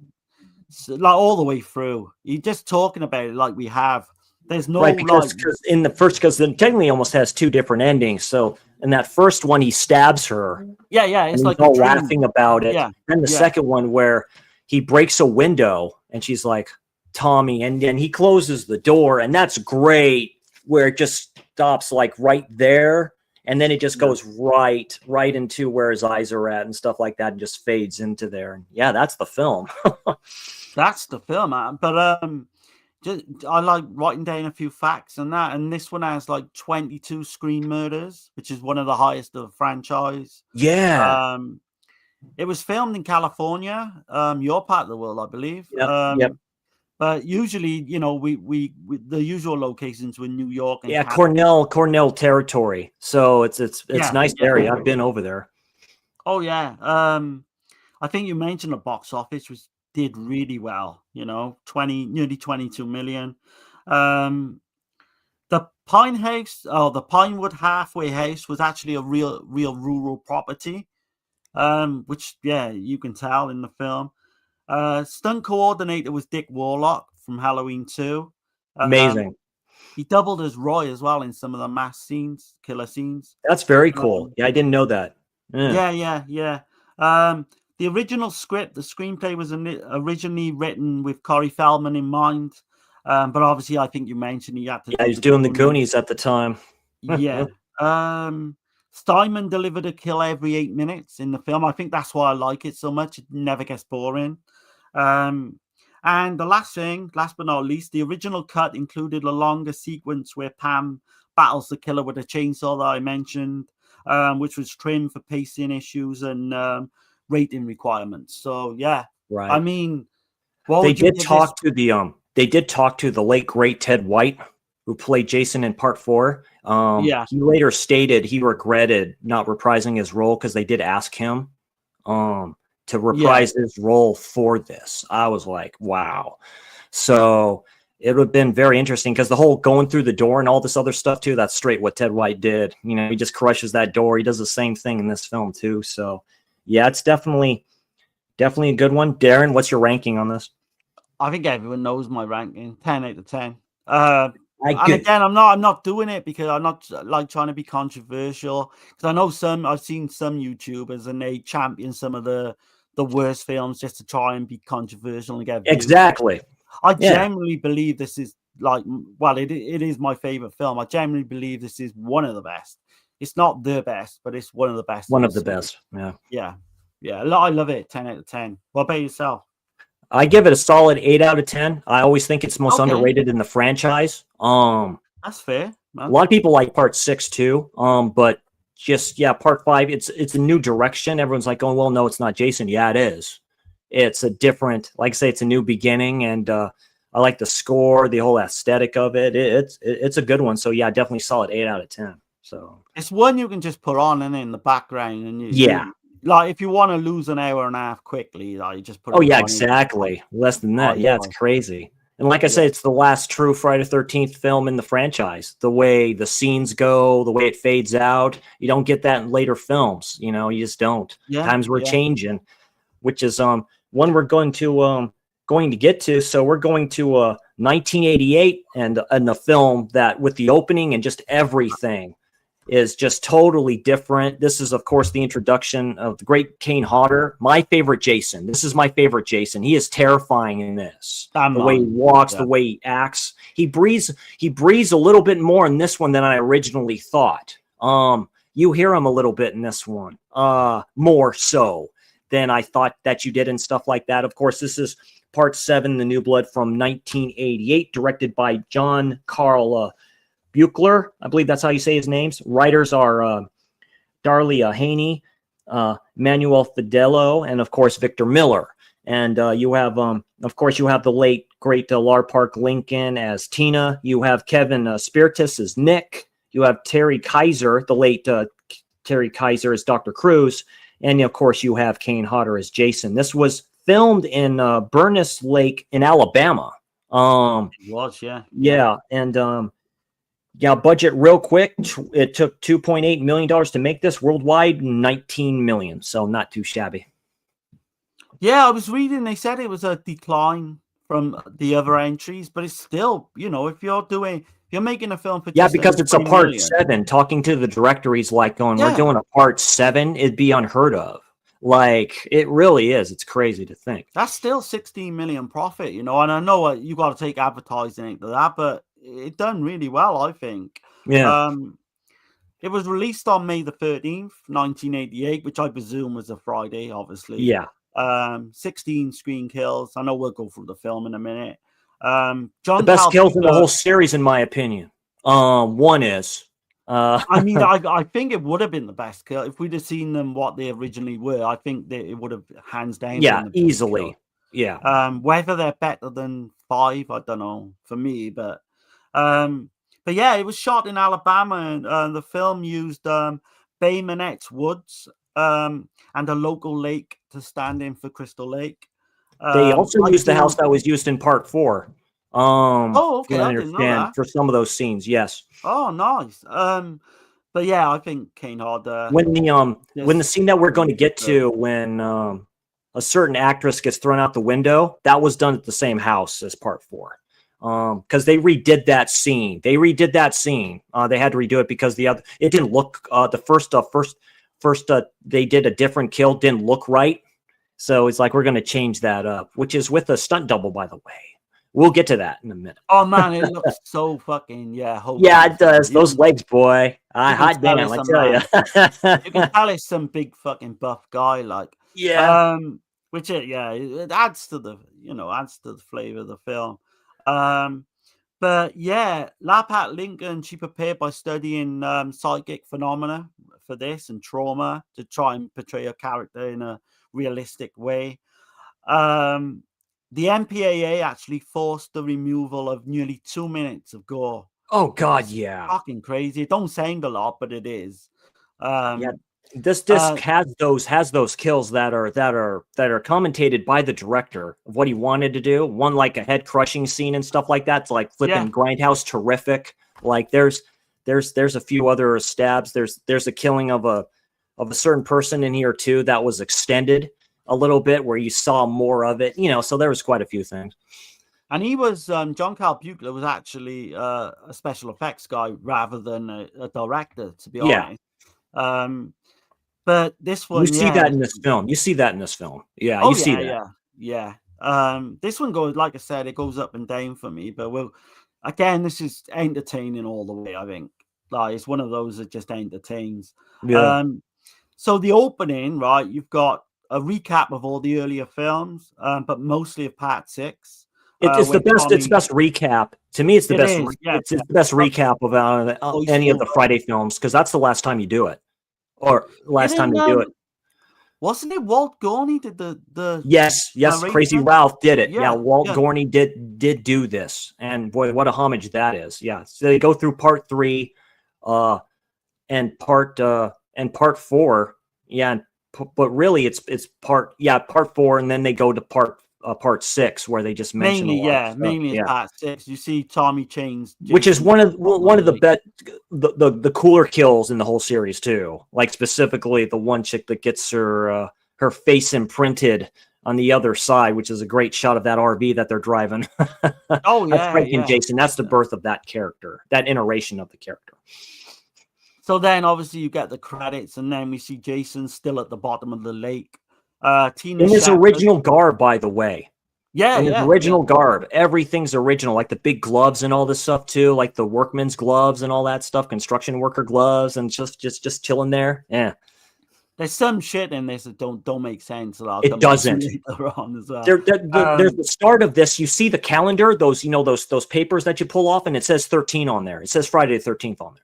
all the way through. You're just talking about it like we have. There's no Right, like, because in the first, because then technically almost has two different endings. So in that first one, he stabs her, yeah, and it's he's like a all dream. laughing about it. Yeah, Then the yeah. second one where he breaks a window, and she's like, Tommy, and then he closes the door, and that's great, where it just stops like right there, and then it just goes right into where his eyes are at and stuff like that, and just fades into there. And yeah, that's the film. That's the film, man. But I like writing down a few facts and that, and this one has like 22 screen murders, which is one of the highest of the franchise. Yeah. It was filmed in California, your part of the world, I believe. Yep. But usually, we the usual locations were New York and Yeah, Cornell territory. So it's nice area. I've been over there. Oh yeah. I think you mentioned the box office did really well, nearly 22 million. The Pinewood halfway house was actually a real rural property, which you can tell in the film. Stunt coordinator was Dick Warlock from Halloween 2. Amazing. He doubled as Roy as well in some of the killer scenes. That's very cool. Yeah, I didn't know that. Yeah. The original script, the screenplay was originally written with Corey Feldman in mind. But obviously, I think you mentioned he had to. Yeah, he's doing the Goonies at the time. Yeah. Steinman delivered a kill every 8 minutes in the film. I think that's why I like it so much. It never gets boring. And the last but not least, the original cut included a longer sequence where Pam battles the killer with a chainsaw that I mentioned, which was trimmed for pacing issues and rating requirements. So yeah, right. I mean, they did talk to the late great Ted White, who played Jason in Part 4. He later stated he regretted not reprising his role because they did ask him to reprise his role for this. I was like, wow. So it would have been very interesting because the whole going through the door and all this other stuff too, that's straight what Ted White did. He just crushes that door. He does the same thing in this film too. So yeah, it's definitely a good one. Darren, what's your ranking on this? I think everyone knows my ranking, 10 out of 10. And again, I'm not doing it because I'm not like trying to be controversial. Because I know I've seen some YouTubers and they champion some of the worst films just to try and be controversial and get views. Exactly. I genuinely believe this is it is my favorite film. I genuinely believe this is one of the best. It's not the best, but it's one of the best. One of the best. Yeah. I love it. 10 out of 10. What about yourself? I give it a solid 8 out of 10. I always think it's most underrated in the franchise. That's fair, man. A lot of people like Part 6 too. But just Part 5, it's a new direction. Everyone's like, well, no, it's not Jason. Yeah, it is. It's a different, like I say, it's a new beginning, and I like the score, the whole aesthetic of it. It's a good one. So yeah, definitely solid 8 out of 10. So it's one you can just put on and in the background, and like if you want to lose an hour and a half quickly, like you just put. Oh yeah, exactly. Less than that, it's crazy. And like I say, it's the last true Friday the 13th film in the franchise. The way the scenes go, the way it fades out, you don't get that in later films. You just don't. Times were changing, which is one we're going to get to. So we're going to 1988 and the film that with the opening and just everything is just totally different. This is, of course, the introduction of the great Kane Hodder, my favorite Jason. This is my favorite Jason. He is terrifying in this. The way he walks, the way he acts. He breathes a little bit more in this one than I originally thought. You hear him a little bit in this one, more so than I thought that you did and stuff like that. Of course, this is Part 7, The New Blood from 1988, directed by John Carl Buechler, I believe that's how you say his names. Writers are Darlia Haney, Manuel Fidello, and of course Victor Miller. And you have, of course, you have the late great Lar Park Lincoln as Tina. You have Kevin Spiritus as Nick. You have Terry Kaiser, the late Terry Kaiser as Dr. Cruz, and of course you have Kane Hodder as Jason. This was filmed in Burness Lake in Alabama. It was, yeah. Yeah, and budget real quick. It took $2.8 million to make this worldwide, 19 million. So not too shabby. Yeah, I was reading. They said it was a decline from the other entries, but it's still, if you're making a film for Yeah, just because under it's a 3 part million. 7. Talking to the director, he's like going, "We're Yeah. doing a part 7. It'd be unheard of." Like, it really is. It's crazy to think. That's still 16 million profit, and I know you got to take advertising into that, but it done really well, I think. Yeah. It was released on May the 13th, 1988, which I presume was a Friday, obviously. Yeah. 16 screen kills. I know we'll go through the film in a minute. The John best kills in the Calpita- whole series, in my opinion. One is. I mean, I think it would have been the best kill if we'd have seen them what they originally were. I think that it would have hands down. Yeah, been the best easily. kill. Yeah. Whether they're better than 5, I don't know for me, but yeah, it was shot in Alabama, and the film used Bay Minette's woods and a local lake to stand in for Crystal Lake. They also used the house that was used in part 4. Okay, I I didn't know understand, that. for some of those scenes, yes. Oh, nice. But yeah, I think Kane Hard. When the scene that we're going to get to, when a certain actress gets thrown out the window, that was done at the same house as part 4. Because they redid that scene. They had to redo it because it didn't look the first they did a different kill, didn't look right. So it's like, we're going to change that up, which is with a stunt double, by the way. We'll get to that in a minute. Oh man, it looks so fucking yeah, it does. Those legs, boy. Hot damn, I tell you. You can tell it's some big fucking buff guy, like. Yeah. Which it adds to the flavor of the film. But yeah, Lapat Lincoln, she prepared by studying psychic phenomena for this and trauma to try and portray a character in a realistic way. The MPAA actually forced the removal of nearly 2 minutes of gore. Oh God, yeah. Fucking crazy. It don't sound a lot, but it is. Yeah. This disc has those kills that are commentated by the director of what he wanted to do. One like a head crushing scene and stuff like that. It's like flipping Grindhouse, terrific. Like there's a few other stabs. There's a killing of a certain person in here too that was extended a little bit where you saw more of it. So there was quite a few things. And he was John Carl Buechler was actually a special effects guy rather than a director, to be honest. But this one, you see that in this film. Yeah, you see that. Yeah. This one goes, like I said, it goes up and down for me. But this is entertaining all the way. I think like it's one of those that just entertains. Yeah. So the opening, right? You've got a recap of all the earlier films, but mostly of Part 6. It's the best. It's the best recap. To me, it's the best. It's the best recap of any of the Friday films because that's the last time you do it. Or last time they do it. Wasn't it Walt Gorney did the Yes, Crazy Ralph did it. Yeah, Walt Gorney did do this. And boy, what a homage that is. Yeah. So they go through part 3 and part 4. Yeah, but really it's part 4 and then they go to part 6 where they just mention mainly Part 6. You see Tommy Chain's, which is one of the cooler kills in the whole series too. Like specifically the one chick that gets her face imprinted on the other side, which is a great shot of that RV that they're driving. That's breaking Jason. That's the birth of that character, that iteration of the character. So then obviously you get the credits and then we see Jason still at the bottom of the lake. In his original garb, by the way. In his original garb. Everything's original, like the big gloves and all this stuff too, like the workman's gloves and all that stuff, construction worker gloves, and just chilling there. Yeah. There's some shit in this that don't make sense. It doesn't. Later on as well. There's the start of this. You see the calendar, those papers that you pull off, and it says 13 on there. It says Friday the 13th on there.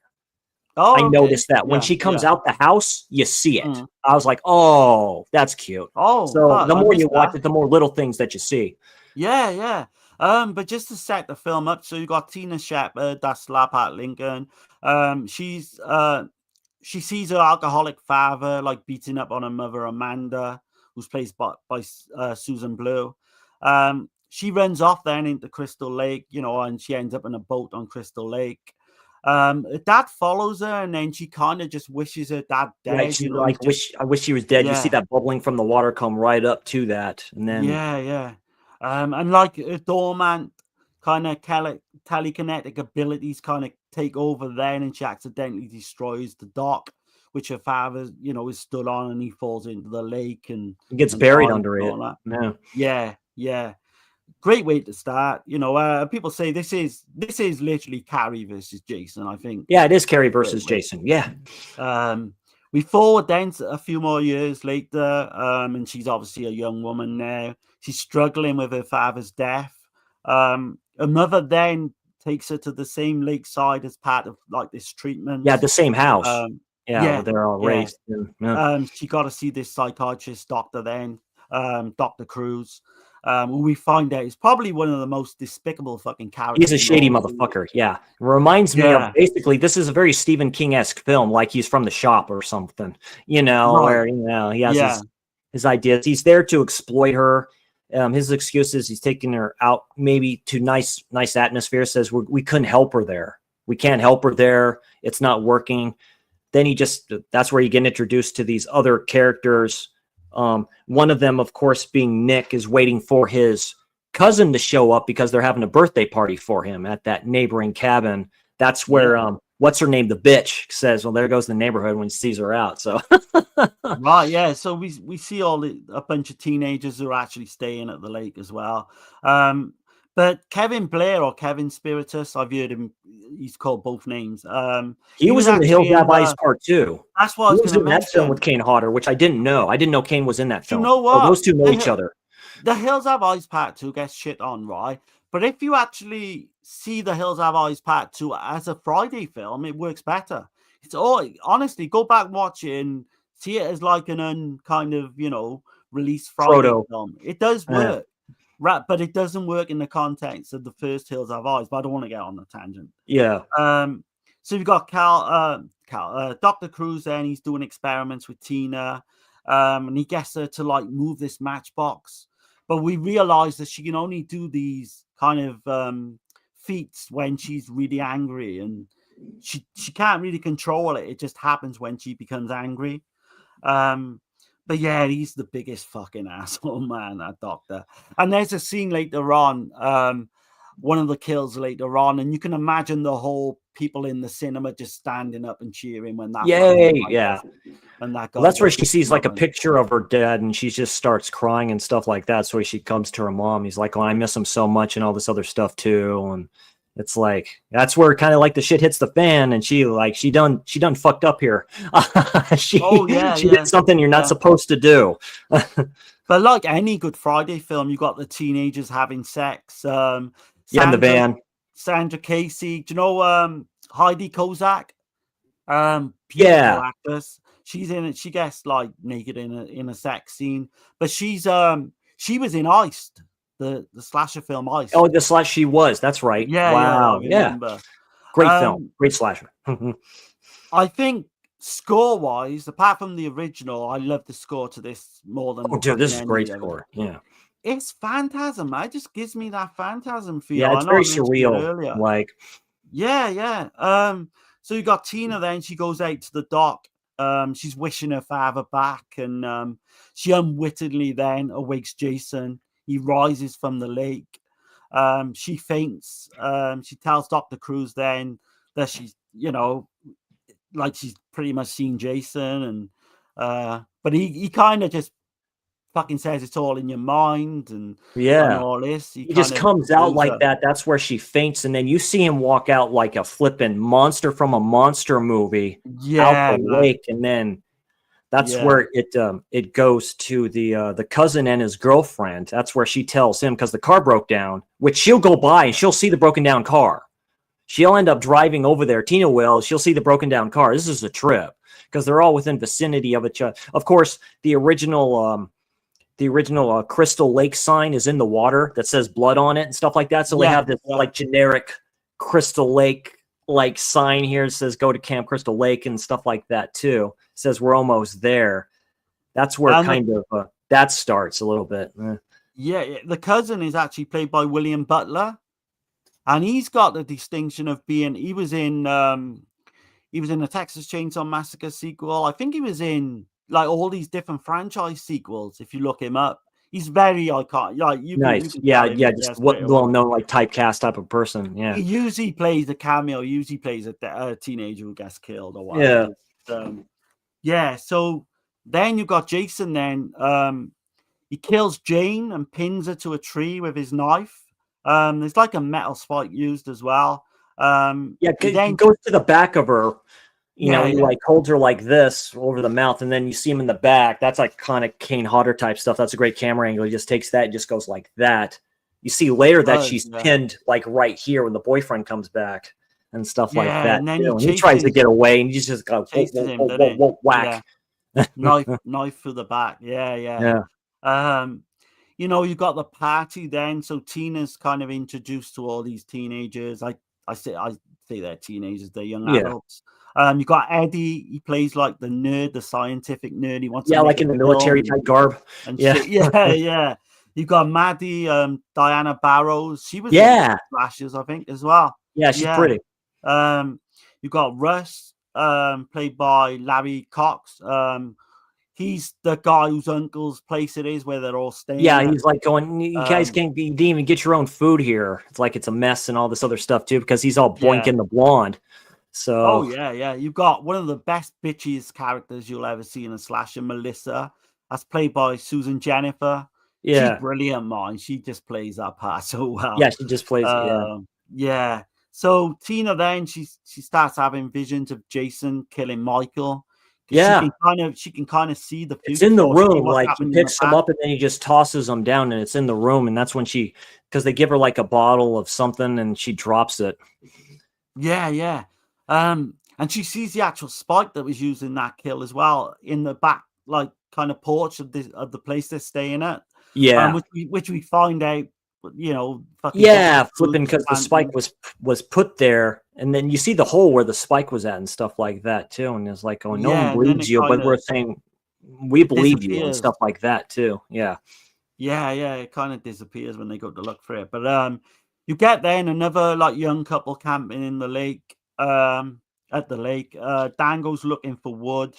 Oh, I noticed that when she comes out the house, you see it. I was like, "Oh, that's cute." Oh, so the more you watch it, the more little things that you see. Yeah. But just to set the film up, so you got Tina Shepard, that's Lapat Lincoln. She sees her alcoholic father like beating up on her mother Amanda, who's played by Susan Blue. She runs off then into Crystal Lake, and she ends up in a boat on Crystal Lake. Her dad follows her, and then she kind of just wishes her dad dead. Right, she I wish she was dead. You see that bubbling from the water come right up to that, and then and like a dormant kind of telekinetic abilities kind of take over then, and she accidentally destroys the dock, which her father, is stood on, and he falls into the lake and gets buried under it. Yeah. Great way to start. People say this is literally Carrie versus Jason, I think. Yeah, it is Carrie versus Jason. Yeah. We forward then a few more years later, and she's obviously a young woman now. She's struggling with her father's death. Her mother then takes her to the same lakeside as part of like this treatment. Yeah, the same house. They're all raised. She got to see this psychiatrist doctor then, Dr. Cruz. Who we find out is probably one of the most despicable fucking characters. He's a shady motherfucker. Yeah. Reminds me of basically, this is a very Stephen King-esque film, like he's from The Shop or something, where, he has his ideas. He's there to exploit her. His excuse is he's taking her out maybe to nice atmosphere, says we couldn't help her there. We can't help her there. It's not working. Then that's where you get introduced to these other characters. One of them, of course, being Nick, is waiting for his cousin to show up because they're having a birthday party for him at that neighboring cabin. That's where what's her name, the bitch, says, "Well, there goes the neighborhood," when he sees her out. So right, yeah. So we see a bunch of teenagers who are actually staying at the lake as well. But Kevin Blair, or Kevin Spiritus, I've heard him. He's called both names. He was in The Hills Have Eyes Part 2. That's what he was in that film with Kane Hodder, which I didn't know. I didn't know Kane was in that film. You know what? Those two know each other. The Hills Have Eyes Part 2 gets shit on, right? But if you actually see The Hills Have Eyes Part 2 as a Friday film, it works better. It's all honestly, go back, watch it, and see it as like an kind of released Friday film. It does work. Right, but it doesn't work in the context of the first Hills Have Eyes. But I don't want to get on the tangent. Yeah. So you've got Dr. Cruz, then he's doing experiments with Tina, and he gets her to like move this matchbox. But we realize that she can only do these kind of feats when she's really angry, and she can't really control it. It just happens when she becomes angry. But yeah, he's the biggest fucking asshole, man, that doctor. And there's a scene later on, one of the kills later on, and you can imagine the whole people in the cinema just standing up and cheering when that. And that's where she sees like a picture of her dad, and she just starts crying and stuff like that. So she comes to her mom. He's like, "Oh, I miss him so much," and all this other stuff too. And it's like that's where kind of like the shit hits the fan, and she done fucked up here. She did something you're not supposed to do. But like any good Friday film, you got the teenagers having sex. In the van. Sandra Casey, do you know Heidi Kozak? Beautiful actress. She's in it. She gets like naked in a sex scene, but she was in Iced. The slasher film Ice. Oh, the slash she was. That's right. Yeah. Wow. Yeah. Great film. Great slasher. I think score-wise, apart from the original, I love the score to this more than. Oh, dude, this is a great score. Yeah. It's Phantasm. It just gives me that Phantasm feel. Yeah, it's very surreal. Like. Yeah. So you got Tina. Then she goes out to the dock. She's wishing her father back, and she unwittingly then awakes Jason. He rises from the lake. She faints. She tells Dr. Cruz then that she's, like she's pretty much seen Jason. And but he kind of just fucking says it's all in your mind and all this. He just comes out like that. That's where she faints, and then you see him walk out like a flippin' monster from a monster movie out the lake, and then. That's where it goes to the cousin and his girlfriend. That's where she tells him because the car broke down, which she'll go by and she'll see the broken down car. She'll end up driving over there. Tina will. She'll see the broken down car. This is a trip because they're all within vicinity of each other. Of course, the original Crystal Lake sign is in the water that says blood on it and stuff like that. So they have this like generic Crystal Lake like sign here. It says go to Camp Crystal Lake and stuff like that too. It says we're almost there. That's where that starts a little bit. Yeah, the cousin is actually played by William Butler, and he's got the distinction of being. He was in the Texas Chainsaw Massacre sequel. I think he was in like all these different franchise sequels. If you look him up, he's very iconic. Like you Nice. can Yeah, tell him yeah. there Just straight away. well known, like typecast type of person. Yeah. He usually plays a cameo. Usually plays a teenager who gets killed or whatever. Yeah. So then you got Jason. Then he kills Jane and pins her to a tree with his knife. There's like a metal spike used as well. Yeah, he he goes to the back of her. You know, he yeah. like holds her like this over the mouth, and then you see him in the back. That's like kind of Kane Hodder type stuff. That's a great camera angle. He just takes that and just goes like that. You see later that she's pinned like right here when the boyfriend comes back and stuff like that. And then he tries to get away, and he just goes whack. Knife through the back. Yeah. You know, you got the party then. So Tina's kind of introduced to all these teenagers. I say they're teenagers, they're young adults. You got Eddie. He plays like the nerd, the scientific nerd. He wants to like in the military type garb. And yeah. You got Maddie, Diana Barrows. She was in Flashes, I think, as well. Yeah, she's pretty. You got Russ, played by Larry Cox. He's the guy whose uncle's place it is where they're all staying. Yeah, he's like going, you guys didn't even get your own food here. It's like it's a mess and all this other stuff too, because he's all boinking the blonde. So you've got one of the best bitchiest characters you'll ever see in a slasher, Melissa. That's played by Susan Jennifer. She's brilliant, man. She just plays that part so well. Yeah, she just plays. So Tina then she starts having visions of Jason killing Michael. Yeah, she can kind of see the future. It's in the room, like he picks them up and then he just tosses them down, and it's in the room, and that's when because they give her like a bottle of something and she drops it. Yeah. And she sees the actual spike that was used in that kill as well in the back, like kind of porch of the place they're staying at. Yeah, which we find out, you know, flipping because the spike was put there, and then you see the hole where the spike was at and stuff like that too. And it's like, oh, no one believes you, but we're saying we believe you and stuff like that too. Yeah. It kind of disappears when they go to look for it. But you get then another like young couple camping in the lake. At the lake, Dan goes looking for wood,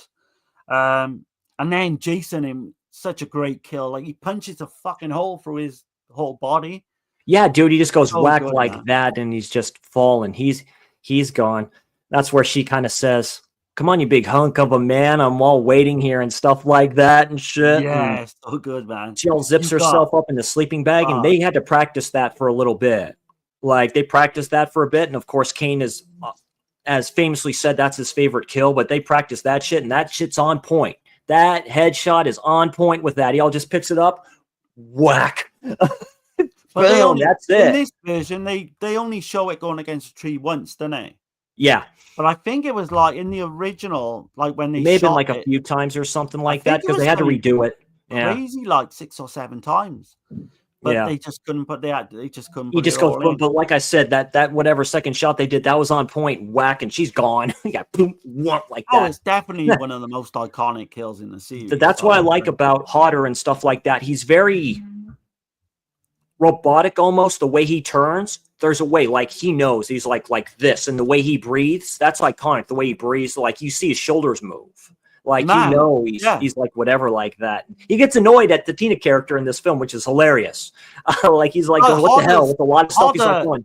and then Jason, in such a great kill, like he punches a fucking hole through his whole body. Yeah, dude, he just goes whack like that, and he's just falling. He's gone. That's where she kind of says, "Come on, you big hunk of a man! I'm all waiting here and stuff like that and shit." Yeah, so good, man. She all zips herself up in the sleeping bag, and they had to practice that for a little bit. Like they practiced that for a bit, and of course, Kane is. As famously said, that's his favorite kill, but they practice that shit, and that shit's on point. That headshot is on point with that. He all just picks it up, whack. Boom, that's it. In this version, they only show it going against a tree once, don't they? Yeah. But I think it was like in the original, like when they may have been like a few times or something like that, because they had to redo it. Crazy, like 6 or 7 times. But they just couldn't put they just couldn't. He just goes boom, but like I said, that whatever second shot they did, that was on point, whack, and she's gone. Yeah, boom, whoop, like that. Oh, it's definitely one of the most iconic kills in the series. That's what I like about Hodder and stuff like that. He's very robotic almost. The way he turns, there's a way, like he knows he's like this, and the way he breathes, that's iconic. The way he breathes, like you see his shoulders move. Like, he's like whatever like that. He gets annoyed at the Tina character in this film, which is hilarious. Like, he's like, what the hell? With a lot of stuff he's like going.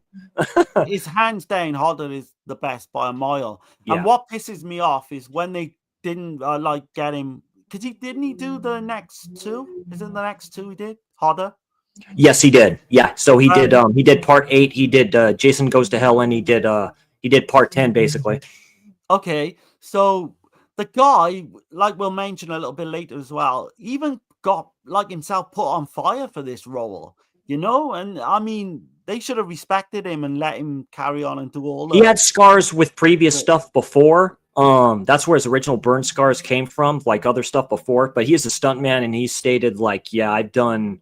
His hands down, Hodder is the best by a mile. Yeah. And what pisses me off is when they didn't get him. Because didn't he do the next 2? Isn't the next 2 he did? Hodder? Yes, he did. Yeah. So he did part 8. He did Jason Goes to Hell, and he did part 10, basically. Okay. So the guy, like we'll mention a little bit later as well, even got like himself put on fire for this role, you know? And I mean, they should have respected him and let him carry on and do all that. He had scars with previous stuff before. That's where his original burn scars came from, like other stuff before. But he is a stuntman, and he stated, like, yeah, I've done,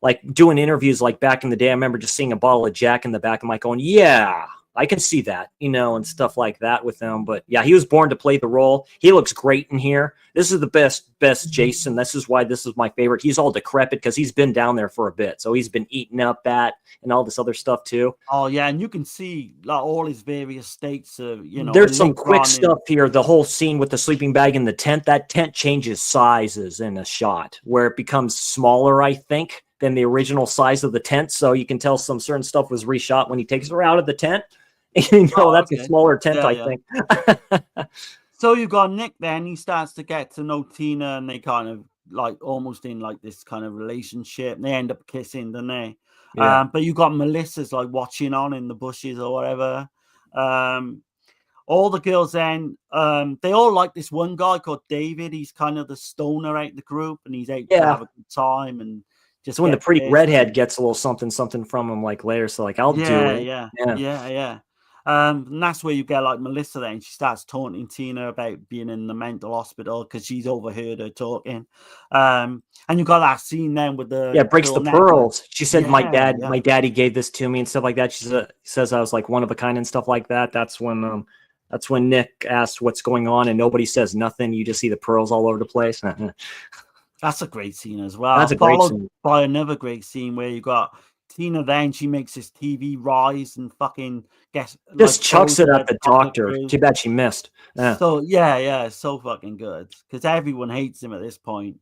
like, doing interviews like back in the day. I remember just seeing a bottle of Jack in the back of my going, yeah, I can see that, and stuff like that with him. But yeah, he was born to play the role. He looks great in here. This is the best Jason. This is why this is my favorite. He's all decrepit because he's been down there for a bit. So he's been eaten up at and all this other stuff too. Oh yeah, and you can see like all his various states of, There's some quick stuff here. The whole scene with the sleeping bag in the tent, that tent changes sizes in a shot where it becomes smaller, I think, than the original size of the tent. So you can tell some certain stuff was reshot when he takes her out of the tent. That's a smaller tent, I think. So you got Nick then, he starts to get to know Tina, and they kind of like almost in like this kind of relationship. They end up kissing, don't they? Yeah. But you got Melissa's like watching on in the bushes or whatever. All the girls then, they all like this one guy called David. He's kind of the stoner out the group, and he's out to have a good time. And just when the pretty redhead gets a little something from him like later. So like, I'll do it. Yeah. And that's where you get like Melissa then. She starts taunting Tina about being in the mental hospital because she's overheard her talking. And you got that scene then with the breaks the pearls. She said, my daddy gave this to me and stuff like that. She says I was like one of a kind and stuff like that. That's when Nick asked what's going on and nobody says nothing. You just see the pearls all over the place. That's a great scene as well. That's a great scene. By another great scene where you got Tina then, she makes this TV rise and fucking gets just chucks it at the doctor. Too bad she missed. So so fucking good because everyone hates him at this point.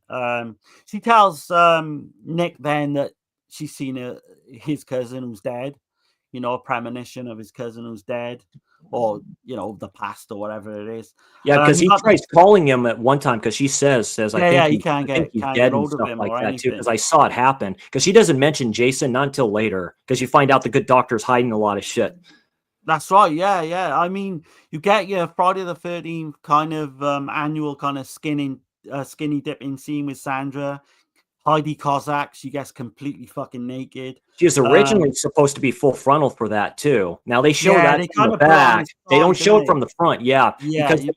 She tells Nick then that she's seen his cousin who's dead, a premonition of his cousin who's dead, or the past or whatever it is. Yeah, because he tries calling him at one time because she says I think he can't get dead hold and of stuff him like or that anything. too. Because I saw it happen. Because she doesn't mention Jason not until later. Because you find out the good doctor's hiding a lot of shit. That's right. Yeah. I mean, you get your Friday the 13th kind of annual kind of skinny dipping scene with Sandra. Heidi Kozak, she gets completely fucking naked. She was originally supposed to be full frontal for that too. Now they show that from the back. They don't show it from the front. Yeah, because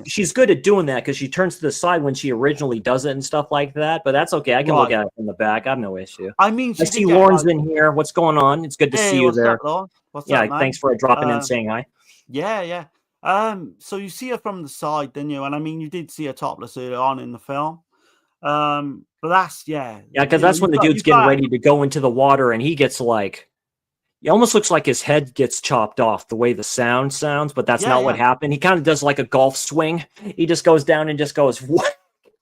she's good at doing that because she turns to the side when she originally does it and stuff like that. But that's okay. I can look at it from the back. I have no issue. I mean, I see Lauren's in here. What's going on? It's good to see you there. What's up, man? Thanks for dropping in and saying hi. Yeah. So you see her from the side, didn't you? And I mean, you did see her topless early on in the film. But that's because that's when the dude's getting ready to go into the water and he gets like, it almost looks like his head gets chopped off the way the sound sounds, but that's not what happened. He kind of does like a golf swing. He just goes down and just goes what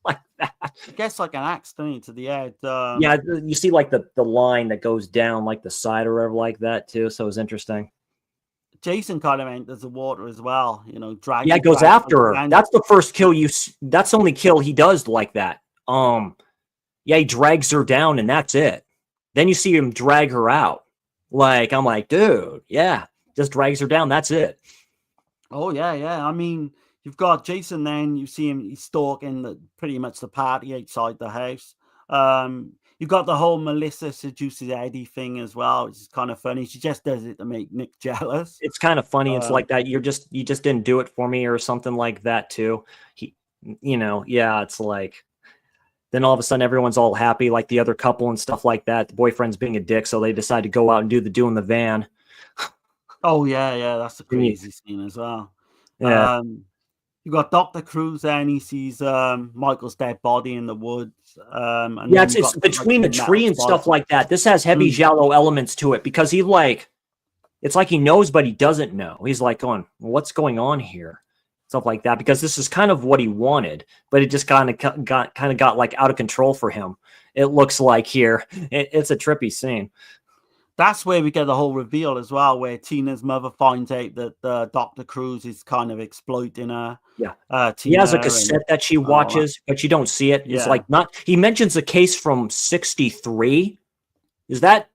like that. It gets like an axe to the head. You see like the line that goes down like the side or whatever like that too. So it was interesting. Jason kind of enters the water as well, drag. Yeah, goes after her. That's the first kill that's the only kill he does like that. He drags her down and that's it. Then you see him drag her out. Like, I'm like, dude, just drags her down. That's it. Oh, yeah. I mean, you've got Jason then, you see him, he's stalking pretty much the party outside the house. You've got the whole Melissa seduces Eddie thing as well, which is kind of funny. She just does it to make Nick jealous. It's kind of funny. It's like that. You just didn't do it for me or something like that too. It's like, then all of a sudden everyone's all happy, like the other couple and stuff like that. The boyfriend's being a dick, so they decide to go out and do in the van. Oh yeah, that's a crazy scene as well. Yeah. You got Dr. Cruz and he sees Michael's dead body in the woods. And it's between the tree and stuff like that. This has heavy giallo elements to it because it's like he knows, but he doesn't know. He's like going, what's going on here? Stuff like that, because this is kind of what he wanted, but it just kind of got like out of control for him. It looks like here. It's a trippy scene. That's where we get the whole reveal as well, where Tina's mother finds out that Dr. Cruz is kind of exploiting her. Yeah. He has a cassette that she watches, but you don't see it. It's like he mentions a case from 1963. Is that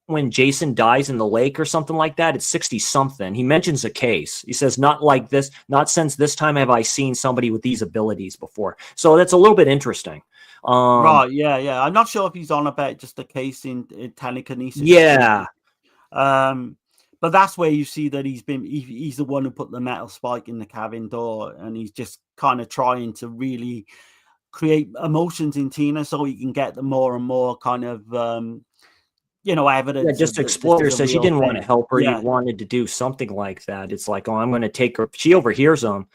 when Jason dies in the lake or something like that? It's 60 something. He mentions a case. He says, not like this, not since this time have I seen somebody with these abilities before. So that's a little bit interesting. Right. Yeah. I'm not sure if he's on about just a case in telekinesis. Yeah. But that's where you see that he's the one who put the metal spike in the cabin door, and he's just kind of trying to really create emotions in Tina so he can get the more and more kind of evidence. Yeah, just to that this explore her. is a So she real didn't want to thing. help her. Yeah. You wanted to do something like that. It's like, oh, I'm going to take her. She overhears him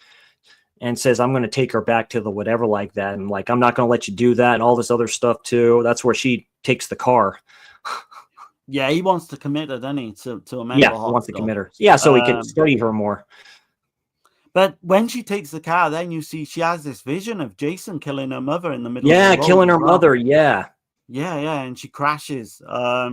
and says, I'm going to take her back to the whatever like that. And like, I'm not going to let you do that and all this other stuff too. That's where she takes the car. Yeah, he wants to commit her, doesn't he, to a mental Yeah, hospital. he wants to commit her. Yeah, so he can Um, study her more. But when she takes the car, then you see she has this vision of Jason killing her mother in the middle Yeah, of the road. killing her as well. mother. Yeah. Yeah, and she crashes. I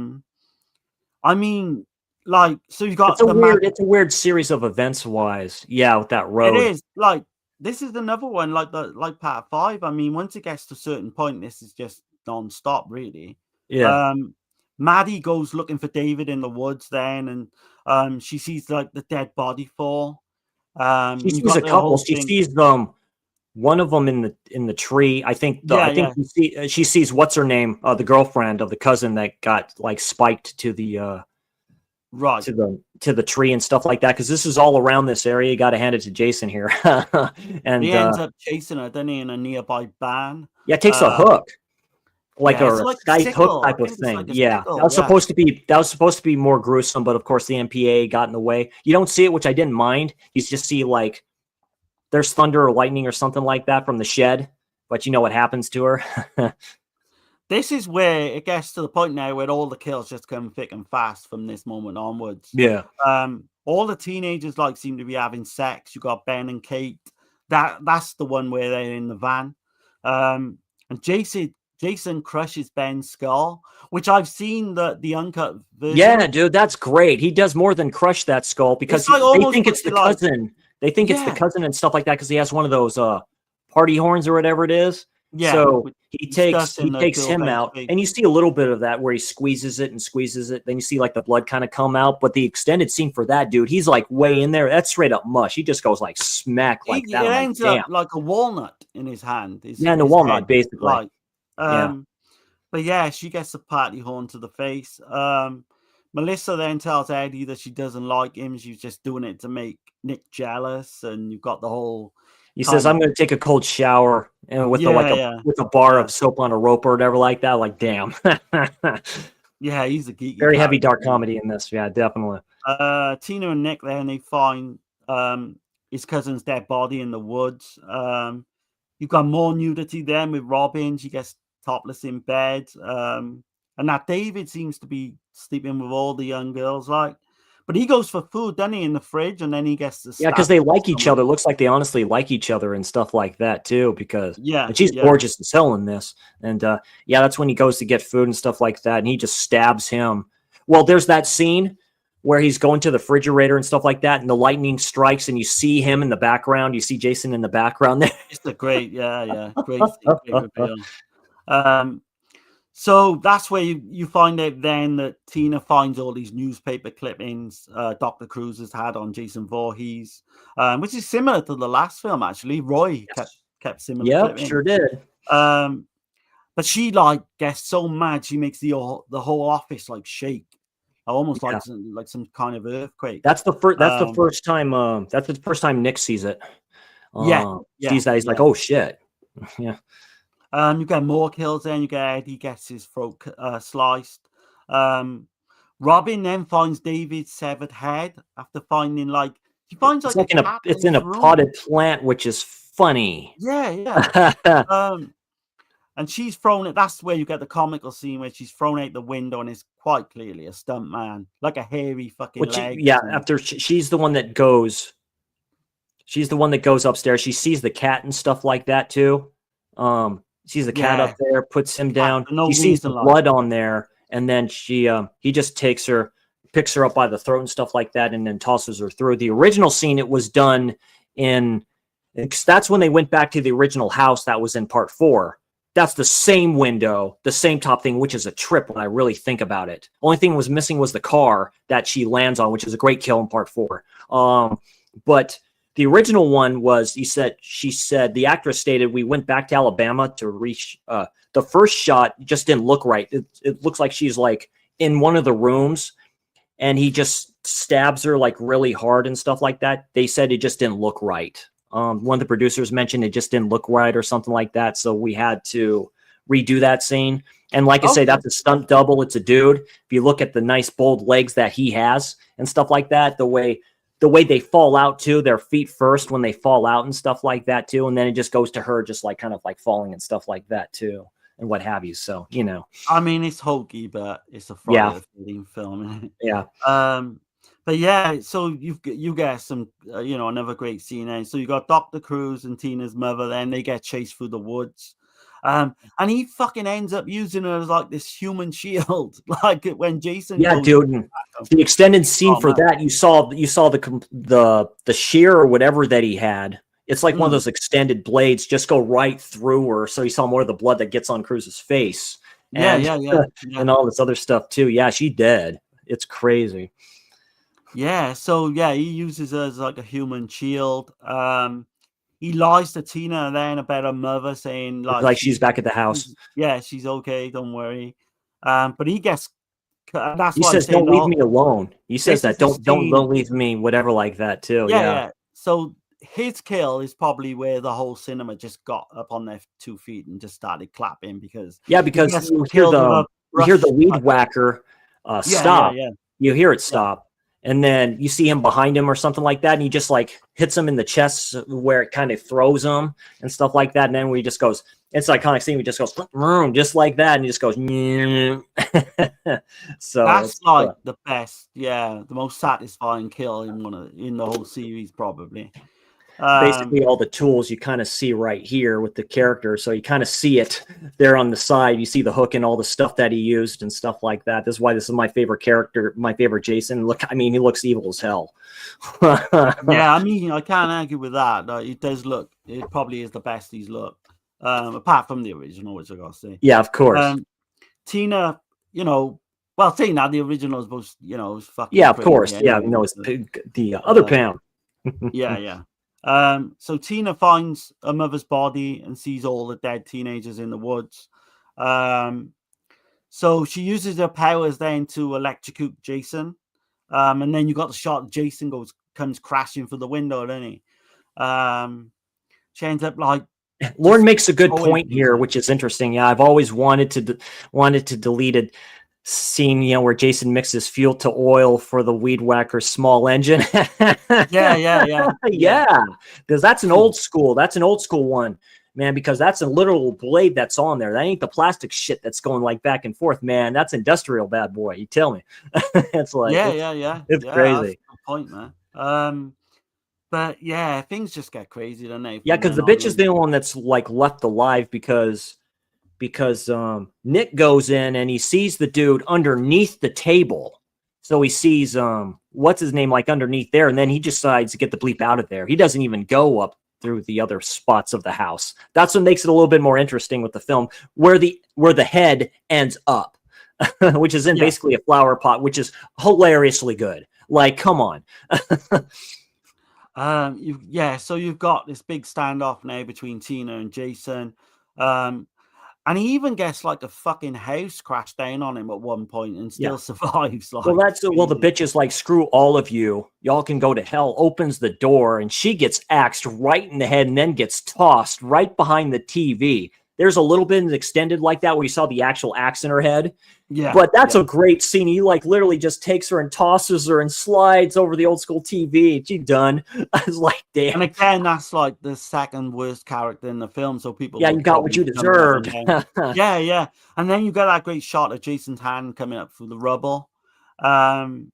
mean, like, so you got It's a weird series of events wise. Yeah, with that road. It is like this is another one like part 5. I mean, once it gets to a certain point, this is just non-stop, really. Yeah. Maddie goes looking for David in the woods then, and she sees like the dead body fall. She sees a couple. She sees one of them in the tree. I think she sees what's her name, the girlfriend of the cousin that got like spiked to the right to the tree and stuff like that. Because this is all around this area. You got to hand it to Jason here. And he ends up chasing her, doesn't he, in a nearby van? Yeah, it takes a hook. Like a like scythe hook type of thing. Like yeah. sickle, That was supposed to be more gruesome, but of course the MPA got in the way. You don't see it, which I didn't mind. You just see like there's thunder or lightning or something like that from the shed, but you know what happens to her. This is where it gets to the point now where all the kills just come thick and fast from this moment onwards. Yeah. All the teenagers like seem to be having sex. You got Ben and Kate. That's the one where they're in the van. And Jason crushes Ben's skull, which I've seen the uncut version. Yeah, dude, that's great. He does more than crush that skull because they think it's the cousin. They think it's the cousin and stuff like that because he has one of those party horns or whatever it is. Yeah. So he takes him out, face. and you see a little bit of that where he squeezes it. Then you see like the blood kind of come out. But the extended scene for that dude, he's like way in there. That's straight up mush. He just goes like smack like that. It ends up like a walnut in his hand. The walnut head, basically. Like, But yeah, she gets the party horn to the face. Melissa then tells Eddie that she doesn't like him. She's just doing it to make Nick jealous. And you've got the whole. He says, "I'm going to take a cold shower," and with a bar of soap on a rope or whatever like that. Like, damn. Yeah, he's a geeky. Very heavy dark comedy in this. Yeah, definitely. Tina and Nick then they find his cousin's dead body in the woods. You've got more nudity then with Robin. She gets topless in bed. And that David seems to be sleeping with all the young girls, but he goes for food, doesn't he, in the fridge, and then he gets the because they like each other. It looks like they honestly like each other and stuff like that too. Because and she's gorgeous as hell in this, and that's when he goes to get food and stuff like that, and he just stabs him. Well, there's that scene where he's going to the refrigerator and stuff like that, and the lightning strikes, and you see him in the background. You see Jason in the background there. It's a great, great reveal. So that's where you find out then that Tina finds all these newspaper clippings Dr. Cruz has had on Jason Voorhees, which is similar to the last film, actually. Roy kept similar clippings. Sure did. But she gets so mad she makes the whole office shake. Almost like some kind of earthquake. That's the first. That's the first time. That's the first time Nick sees it. Sees that he's like, "Oh shit!" Yeah. You get more kills. Then you get Eddie gets his throat sliced. Robin then finds David's severed head after finding he finds it's in a potted plant, which is funny. Yeah. And she's thrown it. That's where you get the comical scene where she's thrown out the window and is quite clearly a stunt man, like a hairy fucking leg. After she's the one that goes. She's the one that goes upstairs. She sees the cat and stuff like that too. Sees the cat up there, puts him down. She sees the blood on there, and then he just picks her up by the throat and stuff like that, and then tosses her through. The original scene, it was done that's when they went back to the original house that was in part 4. That's the same window, the same top thing, which is a trip when I really think about it. Only thing was missing was the car that she lands on, which is a great kill in part 4. But the original one was, she said, the actress stated, we went back to Alabama to reach, the first shot just didn't look right. It looks like she's in one of the rooms and he just stabs her really hard and stuff like that. They said it just didn't look right. One of the producers mentioned it just didn't look right or something like that. So we had to redo that scene. And like I say, Okay. that's a stunt double. It's a dude. If you look at the nice bold legs that he has and stuff like that, the way they fall out too, their feet first when they fall out and stuff like that too, and then it just goes to her just like kind of like falling and stuff like that too, and what have you. So I mean, it's hokey, but it's a Friday the 13th film. Isn't it? yeah. But yeah, so you get some, another great scene. And so you got Dr. Cruz and Tina's mother. Then they get chased through the woods. And he fucking ends up using her as like this human shield, like when Jason. Yeah, goes dude. And the extended scene for that, you saw the shear or whatever that he had. It's like one of those extended blades just go right through her. So you saw more of the blood that gets on Cruz's face. And, and all this other stuff too. Yeah, she dead. It's crazy. Yeah. So yeah, he uses her as like a human shield. He lies to Tina then about her mother, saying like she's back at the house. Yeah, she's okay. Don't worry. But he gets. That's he why says, "Don't leave me alone." He says that, "Don't leave me," whatever like that too. Yeah. So his kill is probably where the whole cinema just got up on their 2 feet and just started clapping because you hear the weed whacker stop. You hear it stop. And then you see him behind him or something like that, and he just like hits him in the chest where it kind of throws him and stuff like that. And then he just goes, it's an iconic scene. He just goes just like that, and he just goes. So that's like the best, the most satisfying kill in the whole series, probably. Basically, all the tools you kind of see right here with the character. So you kind of see it there on the side. You see the hook and all the stuff that he used and stuff like that. This is why this is my favorite character, my favorite Jason. Look, I mean, he looks evil as hell. Yeah, I mean, I can't argue with that. It does look. It probably is the best he's looked, apart from the original, which I gotta say. Yeah, of course. Tina, Tina, the original is most, is fucking. Yeah, of course. Anyway. Yeah, it's the other pound. Yeah. So Tina finds her mother's body and sees all the dead teenagers in the woods. So she uses her powers then to electrocute Jason. And then you got the shot Jason comes crashing through the window, doesn't he? She ends up like Lauren makes a good point here, which is interesting. Yeah, I've always wanted to delete a scene, where Jason mixes fuel to oil for the weed whacker's small engine. Yeah. Because that's an old school one, man, because that's a literal blade that's on there. That ain't the plastic shit that's going like back and forth, man. That's industrial, bad boy. You tell me. It's like it's crazy. That's a good point, man. But yeah, things just get crazy, don't they? Yeah, because the bitch is the only one that's like left alive because Nick goes in and he sees the dude underneath the table. So he sees what's his name like underneath there, and then he decides to get the bleep out of there. He doesn't even go up through the other spots of the house. That's what makes it a little bit more interesting with the film, where the head ends up, which is in basically a flower pot, which is hilariously good. Like, come on. So you've got this big standoff now between Tina and Jason. And he even gets like a fucking house crashed down on him at one point and still survives. Like, the bitch is like, screw all of you. Y'all can go to hell. Opens the door and she gets axed right in the head and then gets tossed right behind the TV. There's a little bit in the extended like that where you saw the actual axe in her head. Yeah. But that's a great scene. He like literally just takes her and tosses her and slides over the old school TV. She done. I was like, damn. And again, that's like the second worst character in the film. So people. Yeah, you got what you deserved. Yeah. And then you got that great shot of Jason's hand coming up through the rubble. And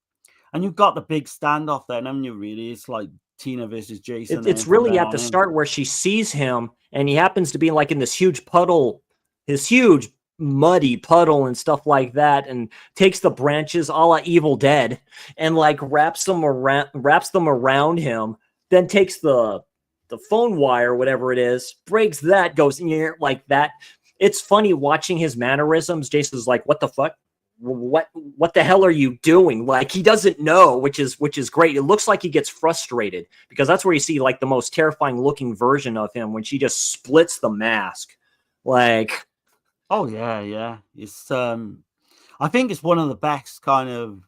you've got the big standoff there, haven't you, really? It's like Tina versus Jason. It's really at the start where she sees him and he happens to be like in this huge puddle, his huge muddy puddle and stuff like that, and takes the branches a la Evil Dead and like wraps them around him, then takes the phone wire, whatever it is, breaks that, goes in here like that. It's funny watching his mannerisms. Jason's like, what the fuck? What the hell are you doing? Like, he doesn't know, which is great. It looks like he gets frustrated because that's where you see like the most terrifying looking version of him when she just splits the mask. Like, oh yeah. It's I think it's one of the best kind of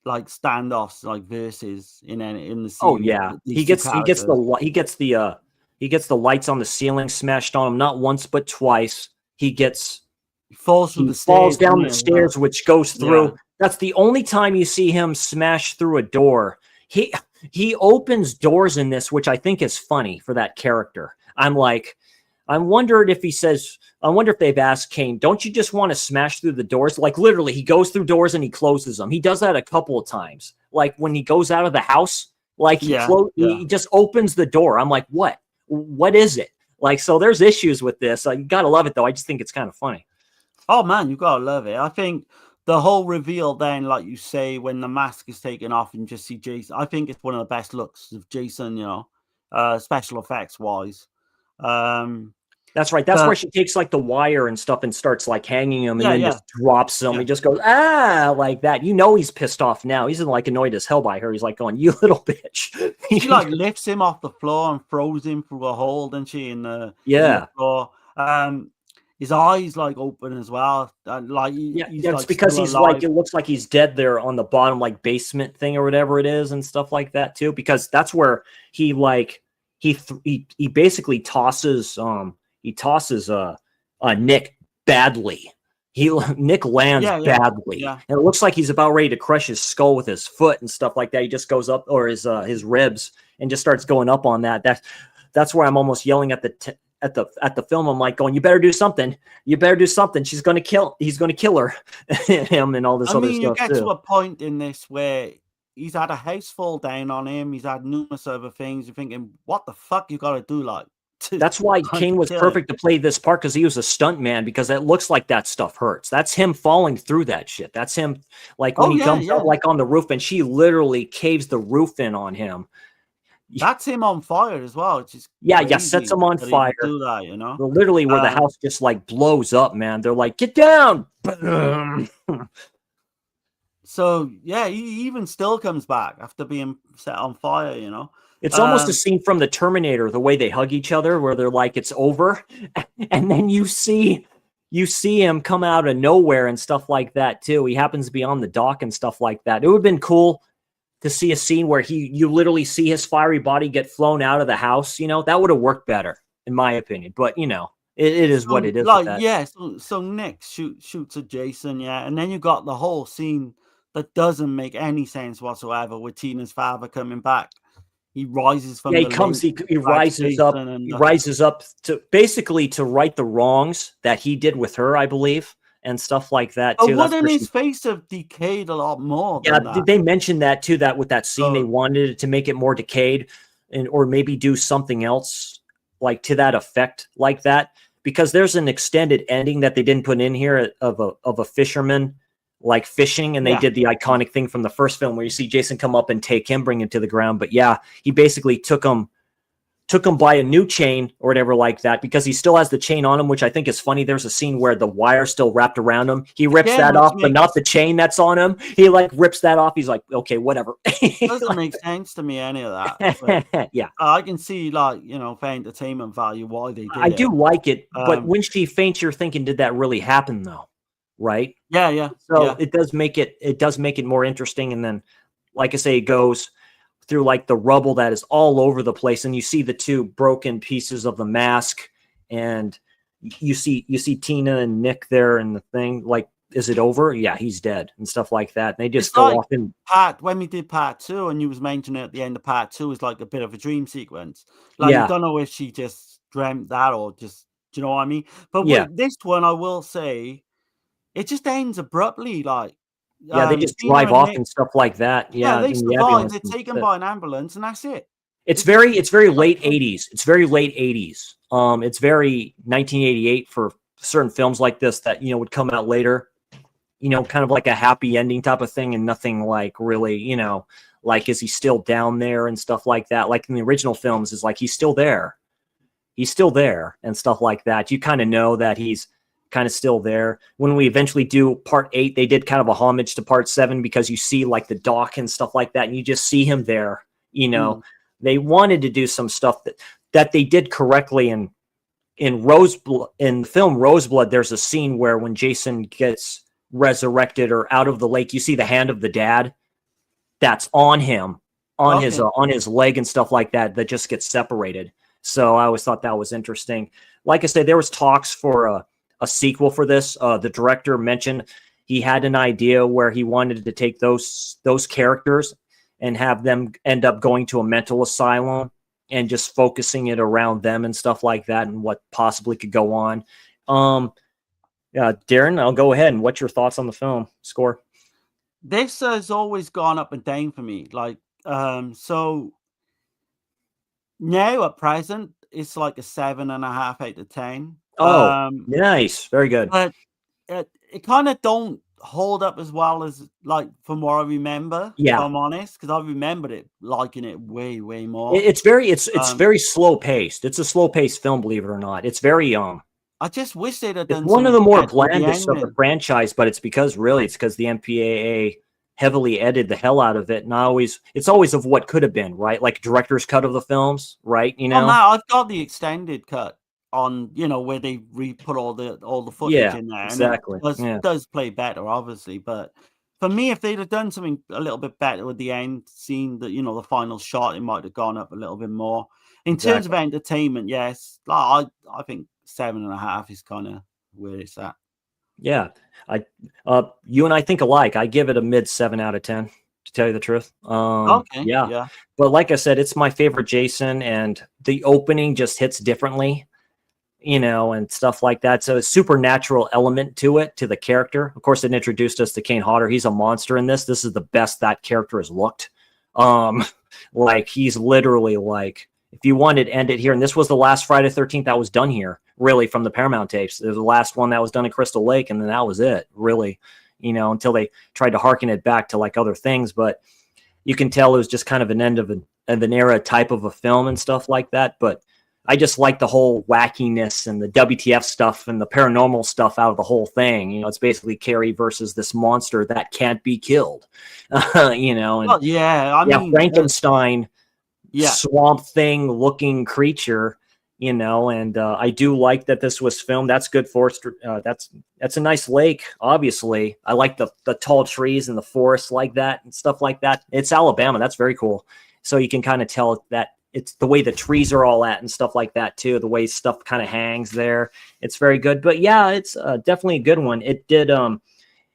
like standoffs, like verses in the scene. Oh yeah, he gets the lights on the ceiling smashed on him not once but twice. he gets He falls through he the falls stairs. down the doesn't he, as well? stairs, which goes through. Yeah. That's the only time you see him smash through a door. He opens doors in this, which I think is funny for that character. I wondered if he says, I wonder if they've asked Kane, don't you just want to smash through the doors? Like literally, he goes through doors and he closes them. He does that a couple of times. Like when he goes out of the house, like he just opens the door. I'm like, what? What is it? Like, so there's issues with this. You gotta love it though. I just think it's kind of funny. Oh man, you gotta love it. I think the whole reveal then, like you say, when the mask is taken off and you just see Jason, I think it's one of the best looks of Jason, special effects wise. That's right. That's where she takes like the wire and stuff and starts like hanging him and then just drops him. Yeah. He just goes, like that. He's pissed off now. He's like annoyed as hell by her. He's like going, you little bitch. She like lifts him off the floor and throws him through a hole, doesn't she? In the floor. His eyes like open as well. He's it's because he's alive. Like, it looks like he's dead there on the bottom, like basement thing or whatever it is and stuff like that too. Because that's where he like, he basically tosses, Nick badly. Nick lands badly. Yeah. And it looks like he's about ready to crush his skull with his foot and stuff like that. He just goes up, or his ribs, and just starts going up on that. That's where I'm almost yelling at the film. I'm like going, you better do something. You better do something. He's going to kill her, him, and all this other stuff. You get to a point in this where he's had a house fall down on him. He's had numerous other things. You're thinking, what the fuck you got to do, like. That's why Kane was perfect to play this part, because he was a stunt man, because it looks like that stuff hurts. That's him falling through that shit. That's him, like when he comes up like on the roof and she literally caves the roof in on him. That's him on fire as well. Which is sets him on fire. Do that, literally where the house just like blows up, man. They're like, get down. So he even still comes back after being set on fire, It's almost a scene from the Terminator, the way they hug each other, where they're like, it's over. And then you see him come out of nowhere and stuff like that too. He happens to be on the dock and stuff like that. It would have been cool to see a scene where you literally see his fiery body get flown out of the house. That would have worked better, in my opinion. But it is what it is. Like, so Nick shoots at Jason, and then you got the whole scene that doesn't make any sense whatsoever with Tina's father coming back. He rises from he rises up. He rises up to basically to right the wrongs that he did with her, I believe, and stuff like that too. Wouldn't his face have decayed a lot more? Did they mention that too? That with that scene, they wanted it to make it more decayed, or maybe do something else like to that effect, like that, because there's an extended ending that they didn't put in here of a fisherman like fishing, and they did the iconic thing from the first film where you see Jason come up and take him, bring him to the ground. But he basically took him by a new chain or whatever like that, because he still has the chain on him, which I think is funny. There's a scene where the wire's still wrapped around him. He rips that off, but not the chain that's on him. He like rips that off. He's like, okay, whatever. Doesn't make sense to me, any of that. But, I can see, like, for entertainment value why they did I do like it, but when she faints, you're thinking, did that really happen though? Right? So it does make it more interesting. And then, like I say, it goes through like the rubble that is all over the place, and you see the two broken pieces of the mask, and you see Tina and Nick there, and the thing, like, is it over? Yeah, he's dead and stuff like that. And they just go off in when we did part 2, and you was mentioning at the end of part 2 is like a bit of a dream sequence. Like, you don't know if she just dreamt that or just, do you know what I mean? But with this one, I will say, it just ends abruptly, like. They just drive off and stuff like that. They survive. They're taken by an ambulance, and that's it. It's very late 80s. It's very late 80s. It's very 1988 for certain films like this that would come out later. Kind of like a happy ending type of thing, and nothing like really, like, is he still down there and stuff like that? Like in the original films, is like he's still there and stuff like that. You kind of know that he's kind of still there. When we eventually do part 8, they did kind of a homage to part 7, because you see like the dock and stuff like that, and you just see him there. They wanted to do some stuff that they did correctly. And in the film Roseblood, there's a scene where when Jason gets resurrected or out of the lake, you see the hand of the dad that's on him, on his leg and stuff like that just gets separated. So I always thought that was interesting. Like I said, there was talks for a sequel for this. The director mentioned he had an idea where he wanted to take those characters and have them end up going to a mental asylum and just focusing it around them and stuff like that and what possibly could go on. Darren, I'll go ahead. And what's your thoughts on the film score? This has always gone up and down for me. Like, so now at present, it's like a 7.5 out of 10. Oh, nice. Very good. But it kind of don't hold up as well as like from what I remember. Yeah. If I'm honest, because I remembered it liking it way more. It's very slow paced. It's a slow paced film, believe it or not. It's very I just wish they'd have it's done one of the something more better with the blandest of the ending. franchise, but it's because the MPAA heavily edited the hell out of it, and it's always of what could have been, right? Like director's cut of the films, right? You know, Oh, no, I've got the extended cut on, where they re-put all the footage in there. exactly. And it does play better, obviously. But for me, if they'd have done something a little bit better with the end scene, that the final shot, it might have gone up a little bit more. In terms of entertainment, yes, I think 7.5 is kind of where it's at. Yeah, you and I think alike. I give it a mid 7 out of 10. To tell you the truth. Okay. Yeah. But like I said, it's my favorite Jason, and the opening just hits differently, and stuff like that. So a supernatural element to it, to the character. Of course, it introduced us to Kane Hodder. He's a monster in this. This is the best that character has looked. Like he's literally like, if you wanted to end it here, and this was the last Friday the 13th that was done here, really, from the Paramount tapes. It was the last one that was done at Crystal Lake, and then that was it, really, until they tried to harken it back to like other things. But you can tell it was just kind of an end of an era type of a film and stuff like that. But I just like the whole wackiness and the WTF stuff and the paranormal stuff out of the whole thing. It's basically Carrie versus this monster that can't be killed, and Well, I mean, Frankenstein, swamp thing looking creature, and I do like that this was filmed. That's good forest. That's a nice lake. Obviously, I like the tall trees and the forest like that and stuff like that. It's Alabama. That's very cool. So you can kind of tell that it's the way the trees are all at and stuff like that too. The way stuff kind of hangs there. It's very good. But yeah, it's definitely a good one. It did.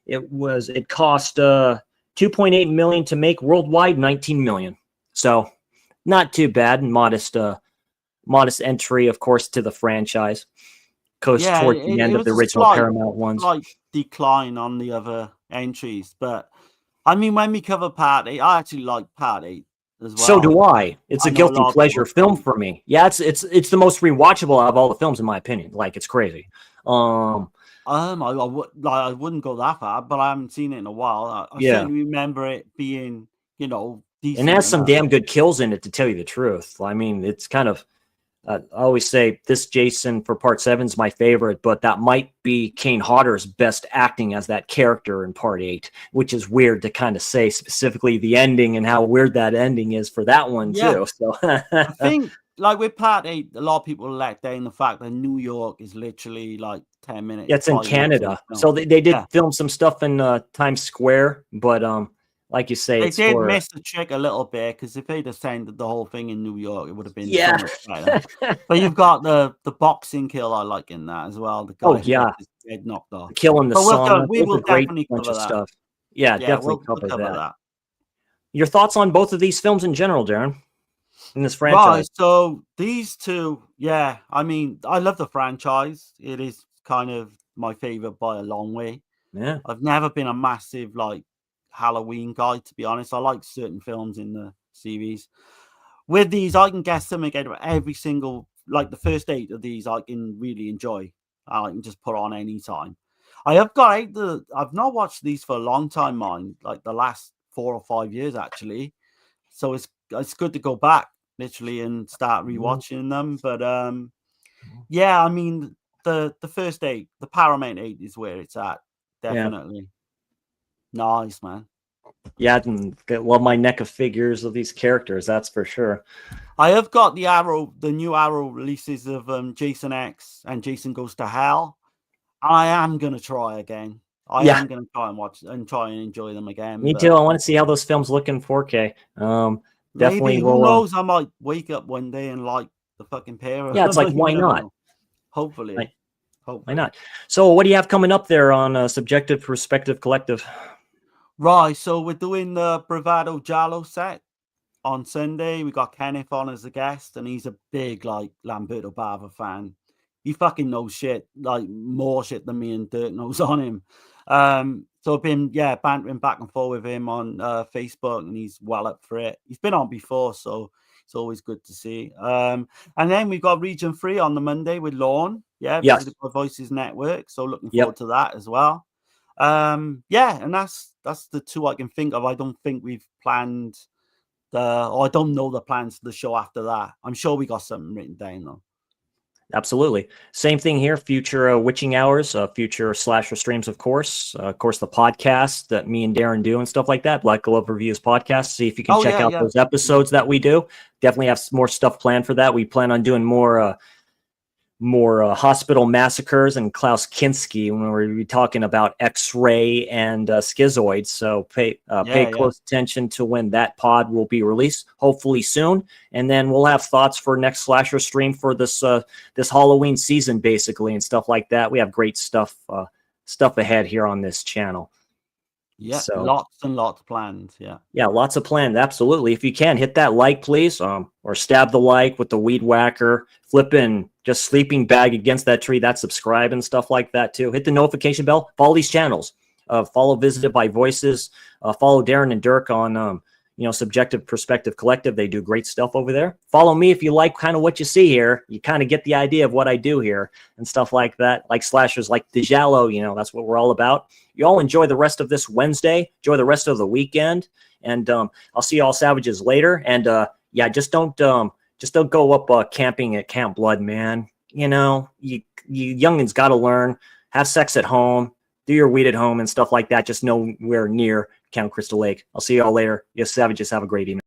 It cost $2.8 million to make, worldwide $19 million. So not too bad, and modest entry, of course, to the franchise. Towards the end of the original Paramount ones. Slight decline on the other entries, but I mean, when we cover Part 8, I actually like Part 8 as well. So do I. It's a guilty pleasure film for me. Yeah, it's the most rewatchable out of all the films, in my opinion. Like, it's crazy. I wouldn't go that far, but I haven't seen it in a while. I certainly remember it being, decent. And it has some damn good kills in it, to tell you the truth. I mean, it's kind of, I always say this Jason for Part 7 is my favorite, but that might be Kane Hodder's best acting as that character in Part 8, which is weird to kind of say, specifically the ending and how weird that ending is for that one too. So I think, like with Part 8, a lot of people let down the fact that New York is literally like 10 minutes. Yeah, it's in Canada. So they did film some stuff in Times Square, but like you say, they did miss the trick a little bit, because if they'd have sent the whole thing in New York, it would have been so much better. But you've got the boxing kill I like in that as well. The guy who got his head knocked off. Killing the sun. We will definitely cover that. Stuff. Yeah, definitely we'll cover that. Your thoughts on both of these films in general, Darren? In this franchise? Right, so these two, I mean, I love the franchise. It is kind of my favorite by a long way. Yeah. I've never been a massive Halloween guy, to be honest. I like certain films in the series. With these, I can guess something out of every single, the first 8 of these I can really enjoy. I can just put on any time. I've not watched these for a long time, mine, like the last 4 or 5 years actually. So it's good to go back literally and start rewatching them. But I mean, the first 8, the Paramount 8 is where it's at. Definitely. Nice, man. Yeah, I love my neck of figures of these characters, that's for sure. I have got the new Arrow releases of Jason X and Jason Goes to Hell. I am going to try again. I am going to try and watch and try and enjoy them again. Me too. I want to see how those films look in 4K. Definitely. Maybe, who knows? I might wake up one day and like the fucking pair of it's like, why not? Hopefully. Why Hopefully. not? So, what do you have coming up there on Subjective Perspective Collective? Right, so we're doing the Bravado Giallo set on Sunday. We got Kenneth on as a guest, and he's a big like Lamberto Bava fan. He fucking knows shit, like more shit than me and Dirk knows on him. So I've been bantering back and forth with him on Facebook, and he's well up for it. He's been on before, so it's always good to see. And then we've got Region 3 on the Monday with Lorne, Yes. visited by Voices Network. So looking forward to that as well. And that's the two I can think of. I don't think we've planned I don't know the plans for the show after that. I'm sure we got something written down though. Absolutely. Same thing here. Future witching hours, future slasher streams, of course. The podcast that me and Darren do and stuff like that. Black Glove Reviews podcast. See if you can check out those episodes that we do. Definitely have more stuff planned for that. We plan on doing more hospital massacres and Klaus Kinski when we're talking about X-ray and schizoids. So pay close attention to when that pod will be released, hopefully soon. And then we'll have thoughts for next slasher stream for this Halloween season, basically, and stuff like that. We have great stuff ahead here on this channel. Yeah, so, lots and lots planned. Yeah, lots of planned. Absolutely. If you can, hit that like, please, or stab the like with the weed whacker, flipping just sleeping bag against that tree. That subscribe and stuff like that too. Hit the notification bell. Follow these channels. Follow Visited by Voices. Follow Darren and Dirk on Subjective Perspective Collective. They do great stuff over there. Follow me if you like kind of what you see here. You kind of get the idea of what I do here and stuff like that. Like slashers, like DiGiallo, that's what we're all about. You all enjoy the rest of this Wednesday. Enjoy the rest of the weekend. And I'll see you all savages later. And just don't go up camping at Camp Blood, man. You youngins got to learn. Have sex at home. Do your weed at home and stuff like that. Just nowhere near Count Crystal Lake. I'll see you all later. You savages have a great evening.